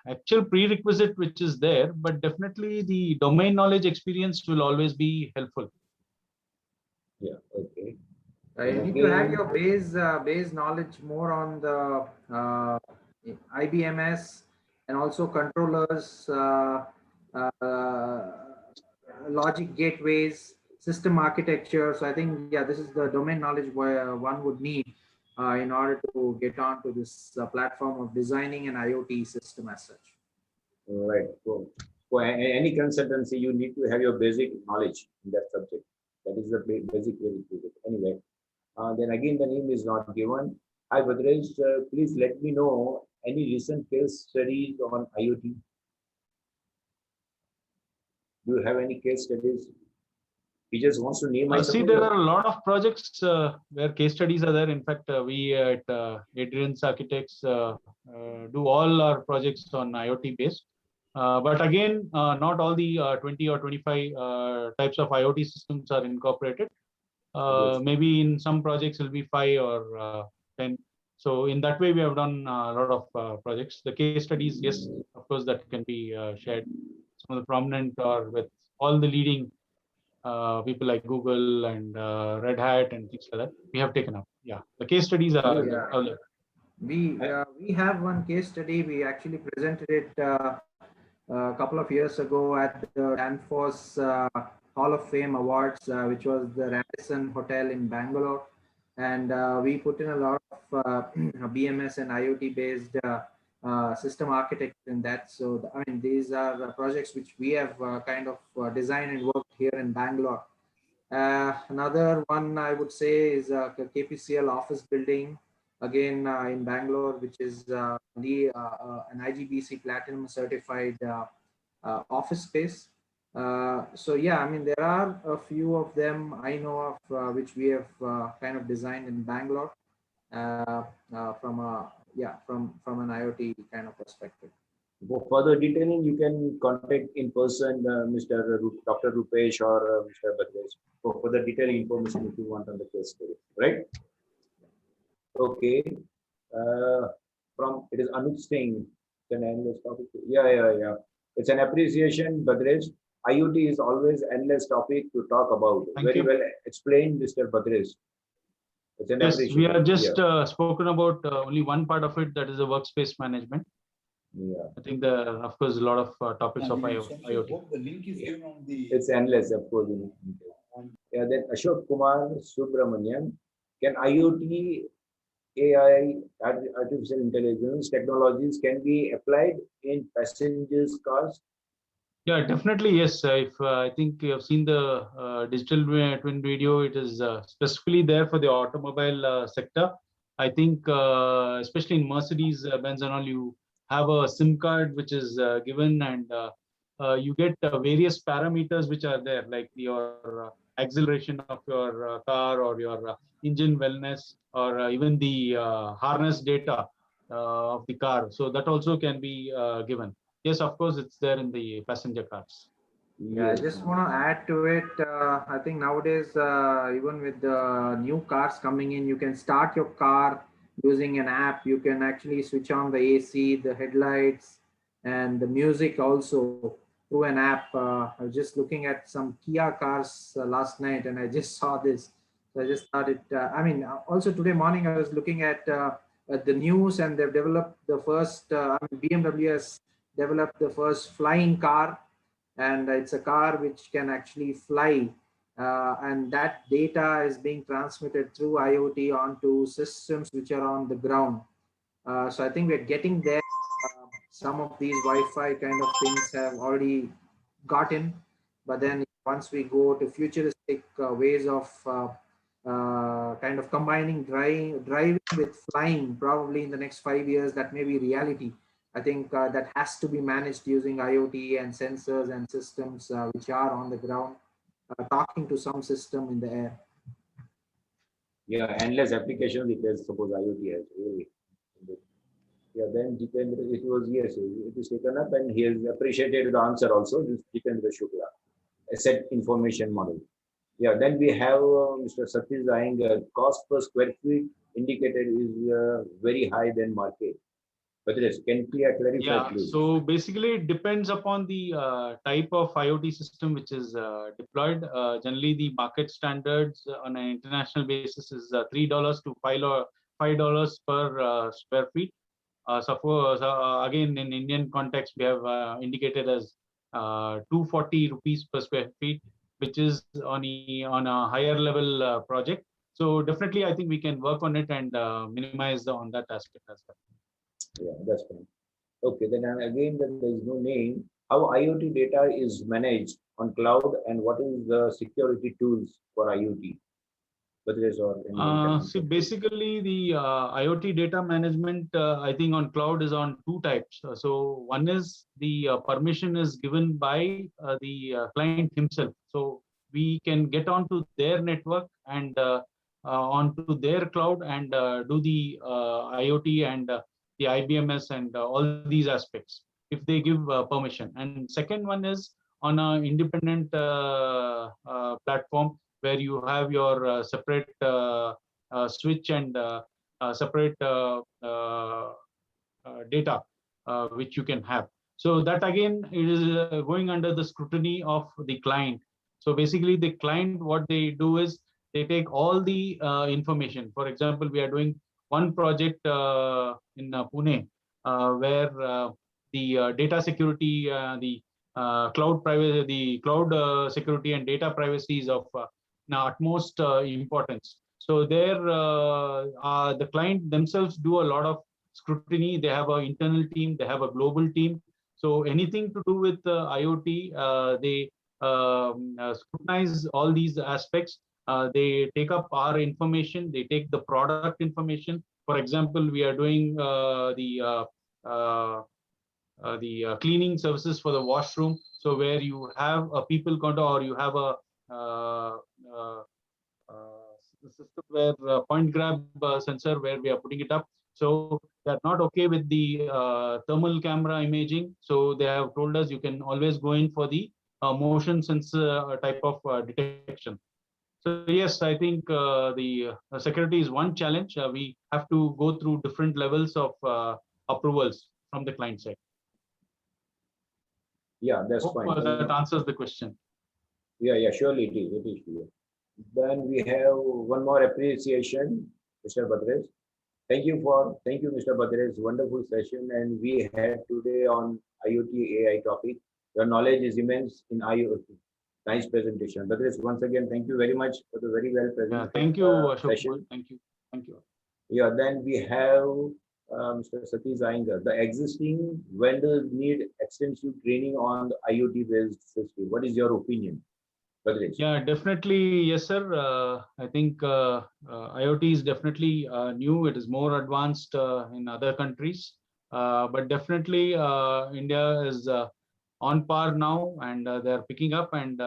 actual prerequisite which is there, but definitely the domain knowledge experience will always be helpful. Yeah, okay. you And need to have again, your base knowledge more on the IBMS and also controllers, logic gateways, system architecture. So I think, yeah, this is the domain knowledge where one would need in order to get onto this platform of designing an IoT system as such. right. For any consultancy, you need to have your basic knowledge in that subject. That is the basic prerequisite. Anyway, then again, the name is not given. Hi, Badrej. Please let me know any recent case studies on IoT. Do you have any case studies? He just wants to name, I See, suppose. there are a lot of projects where case studies are there. In fact, we at Adrian's Architects do all our projects on IoT based. But again, not all the 20 or 25 types of IoT systems are incorporated. Yes. Maybe in some projects it'll be 5 or 10. So in that way, we have done a lot of projects. The case studies, yes, of course, that can be shared. Some of the prominent or with all the leading people like Google and Red Hat and things like that, we have taken up. Yeah, the case studies are Yeah. available. We have one case study. We actually presented it a couple of years ago at the Danfoss Hall of Fame Awards, which was the Radisson Hotel in Bangalore, and we put in a lot of BMS and IoT based system architecture in that. So I mean, these are projects which we have kind of designed and worked here in Bangalore. Another one I would say is KPCL office building, again in Bangalore, which is an IGBC Platinum certified office space. So yeah, I mean, there are a few of them I know of which we have kind of designed in Bangalore from a from an IoT kind of perspective. For further detailing, you can contact in person Dr. Rupesh or Mr. Badrej for further detailing information if you want on the case study, right? Okay. From it is Anuj Singh. Can endless topic? Yeah. It's an appreciation, Badrej. IoT is always endless topic to talk about. Thank Very you. well explained, Mr. Badrej. It's an Yes, we appreciation. have just spoken about only one part of it, that is the workspace management. Yeah. I think there are, of course, a lot of topics of IoT. Hope the link is given on the. It's endless, of course. Yeah, then Ashok Kumar Subramanian. Can IoT, AI, artificial intelligence technologies can be applied in passengers' cars? Yeah, definitely, yes. If I think you have seen the digital twin video, it is specifically there for the automobile sector. I think, especially in Mercedes Benz and all, you have a SIM card which is given, and you get various parameters which are there, like your acceleration of your car, or your engine wellness, or even the harness data of the car. So that also can be given. Yes, of course, it's there in the passenger cars. Yeah, I just want to add to it. I think nowadays, even with the new cars coming in, you can start your car using an app. You can actually switch on the AC, the headlights, and the music also through an app. I was just looking at some Kia cars last night, and I just saw this. So I just thought it. I mean, also today morning, I was looking at the news, and they've developed the first. BMW has developed the first flying car, and it's a car which can actually fly, and that data is being transmitted through IoT onto systems which are on the ground. So I think we're getting there. Some of these Wi-Fi kind of things have already gotten, but then once we go to futuristic ways of kind of combining driving with flying, probably in the next 5 years, that may be reality. I think that has to be managed using IoT and sensors and systems which are on the ground, talking to some system in the air. Yeah, endless applications because suppose IoT has really. Yeah, then Jitendra, it was, yes, it is taken up and he has appreciated the answer also, this Jitendra Shukla, asset information model. Yeah, then we have Mr. Satish Iyengar, cost per square feet indicated is very high than market. But yes, can you clarify, Yeah, please? so basically it depends upon the type of IoT system which is deployed. Generally, the market standards on an international basis is $3 to $5 per square feet. Suppose again in Indian context, we have indicated as 240 rupees per square feet, which is on a higher level project. So definitely, I think we can work on it and minimize on that aspect as well. Yeah, that's fine. Okay, then again, there is no name. How IoT data is managed on cloud and what is the security tools for IoT? Badresh or anyone can See, answer. basically the IoT data management, I think on cloud is on two types. So one is the permission is given by the client himself. So we can get onto their network and onto their cloud and do the IoT and the IBMS and all these aspects if they give permission. And second one is on an independent platform where you have your separate switch and separate data which you can have. So that again it is going under the scrutiny of the client. So basically the client, what they do is they take all the information. For example, we are doing one project in Pune where the data security, the cloud privacy, the cloud security and data privacy is of utmost importance. So there, the client themselves do a lot of scrutiny. They have an internal team, they have a global team. So anything to do with IoT, they scrutinize all these aspects. They take up our information, they take the product information. For example, we are doing cleaning services for the washroom. So where you have a people counter or you have a system where point grab sensor where we are putting it up. So they're not okay with the thermal camera imaging. So they have told us you can always go in for the motion sensor type of detection. So yes, I think the security is one challenge. We have to go through different levels of approvals from the client side. Yeah, that's Hope fine. that answers the question. Yeah, surely it is. It is clear. Then we have one more appreciation, Mr. Badresh. Thank you, Mr. Badresh. Wonderful session, and we had today on IoT AI topic. Your knowledge is immense in IoT. Nice presentation, Badresh. Once again, thank you very much for the very well presented Thank you, Ashok. session. Thank you. Thank you. Yeah, then we have Mr. Satish Iyengar. The existing vendors need extensive training on the IoT-based system. What is your opinion, Badresh? Yeah, definitely. Yes, sir. I think IoT is definitely new. It is more advanced in other countries. But definitely India is on par now and they're picking up and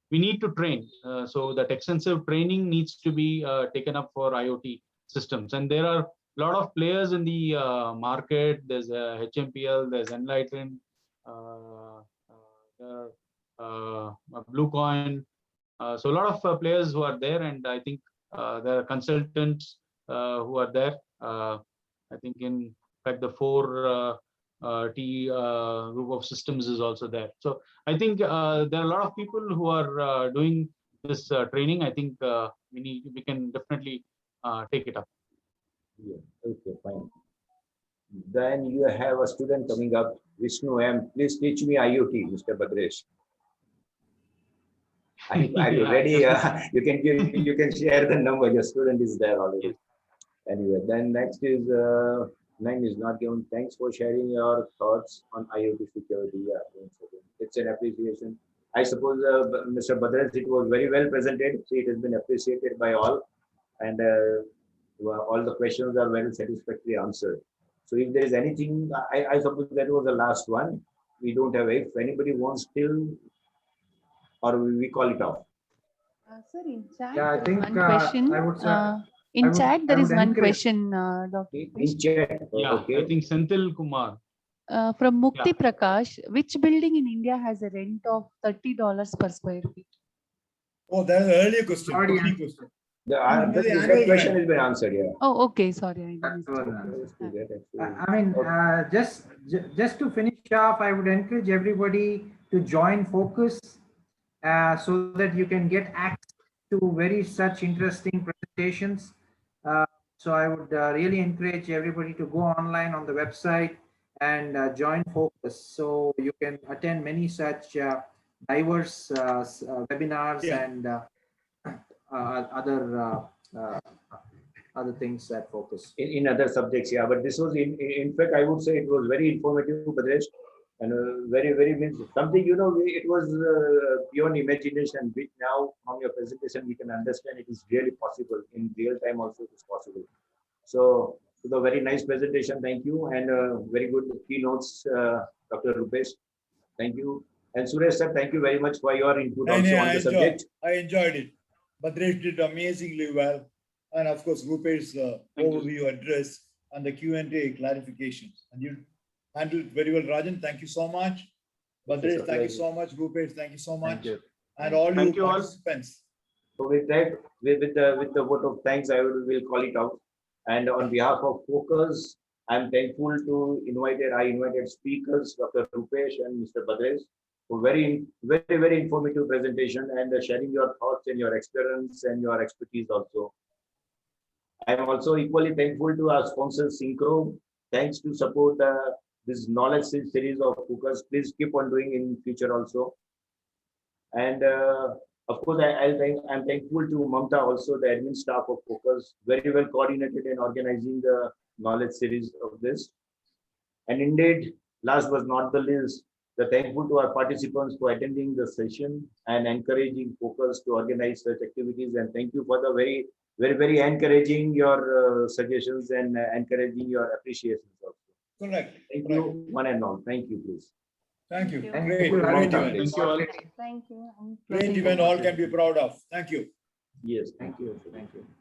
we need to train. So that extensive training needs to be taken up for IoT systems. And there are a lot of players in the market. There's HMPL, there's Enlighten, there are Bluecoin. So a lot of players who are there, and I think there are consultants who are there. I think in fact the 4T group of systems is also there. So I think there are a lot of people who are doing this training. I think we can definitely take it up. Yeah, okay, fine. Then you have a student coming up, Vishnu M. Please teach me IoT, Mr. Badresh. Are you ready? You can share the number. Your student is there already. Yes. Anyway, then next is name is not given. Thanks for sharing your thoughts on IoT security. Yeah, it's an appreciation. I suppose, Mr. Badresh, it was very well presented. So it has been appreciated by all, and all the questions are very satisfactorily answered. So if there is anything, I suppose that was the last one. We don't have. If anybody wants still, or we call it off. Sir, in chat, Yeah, I there is think one question. I would In chat, there is one encourage- question, Dr. In chat, Yeah, okay. I think Senthil Kumar. From Mukti Yeah. Prakash, which building in India has a rent of $30 per square feet? Oh, that's an earlier question. Already Quickly answered. question. That annual question rent. has been answered. Yeah. Oh, okay. Sorry, I That missed was it. answered. Okay. I mean, just to finish off, I would encourage everybody to join Focus so that you can get access to very such interesting presentations. So I would really encourage everybody to go online on the website and join Focus, so you can attend many such diverse webinars Yeah. and other things that Focus. In other subjects, yeah. But this was in fact, I would say it was very informative, Badresh. And very means something, it was beyond imagination, which now from your presentation we can understand it is really possible. In real time also it is possible. So, the very nice presentation, thank you, and very good keynotes, Dr. Rupesh. Thank you. And Suresh sir, thank you very much for your input also on the subject. I enjoyed it. Badresh did amazingly well. And of course, Rupesh's overview address and the Q&A clarifications. And you handled very well, Rajan. Thank you so much. Badresh, thank you so much. Rupesh, thank you so much. And all you participants. So with that, with the vote of thanks, I will call it out. And on behalf of Focus, I'm thankful to I invited speakers, Dr. Rupesh and Mr. Badresh, for very informative presentation and sharing your thoughts and your experience and your expertise also. I'm also equally thankful to our sponsor Synchro. Thanks to support this knowledge series of Focus. Please keep on doing in future also. And of course, I'm thankful to Mamta also, the admin staff of Focus, very well coordinated in organizing the knowledge series of this. And indeed, last but not the least, the thankful to our participants for attending the session and encouraging Focus to organize such activities. And thank you for the very encouraging your suggestions and encouraging your appreciations also. Correct. Thank you, one and all. Thank you, please. Thank you. Thank Great you. event. Thank you all. Thank you. Great event all can be proud of. Thank you. Yes, thank you. Thank you.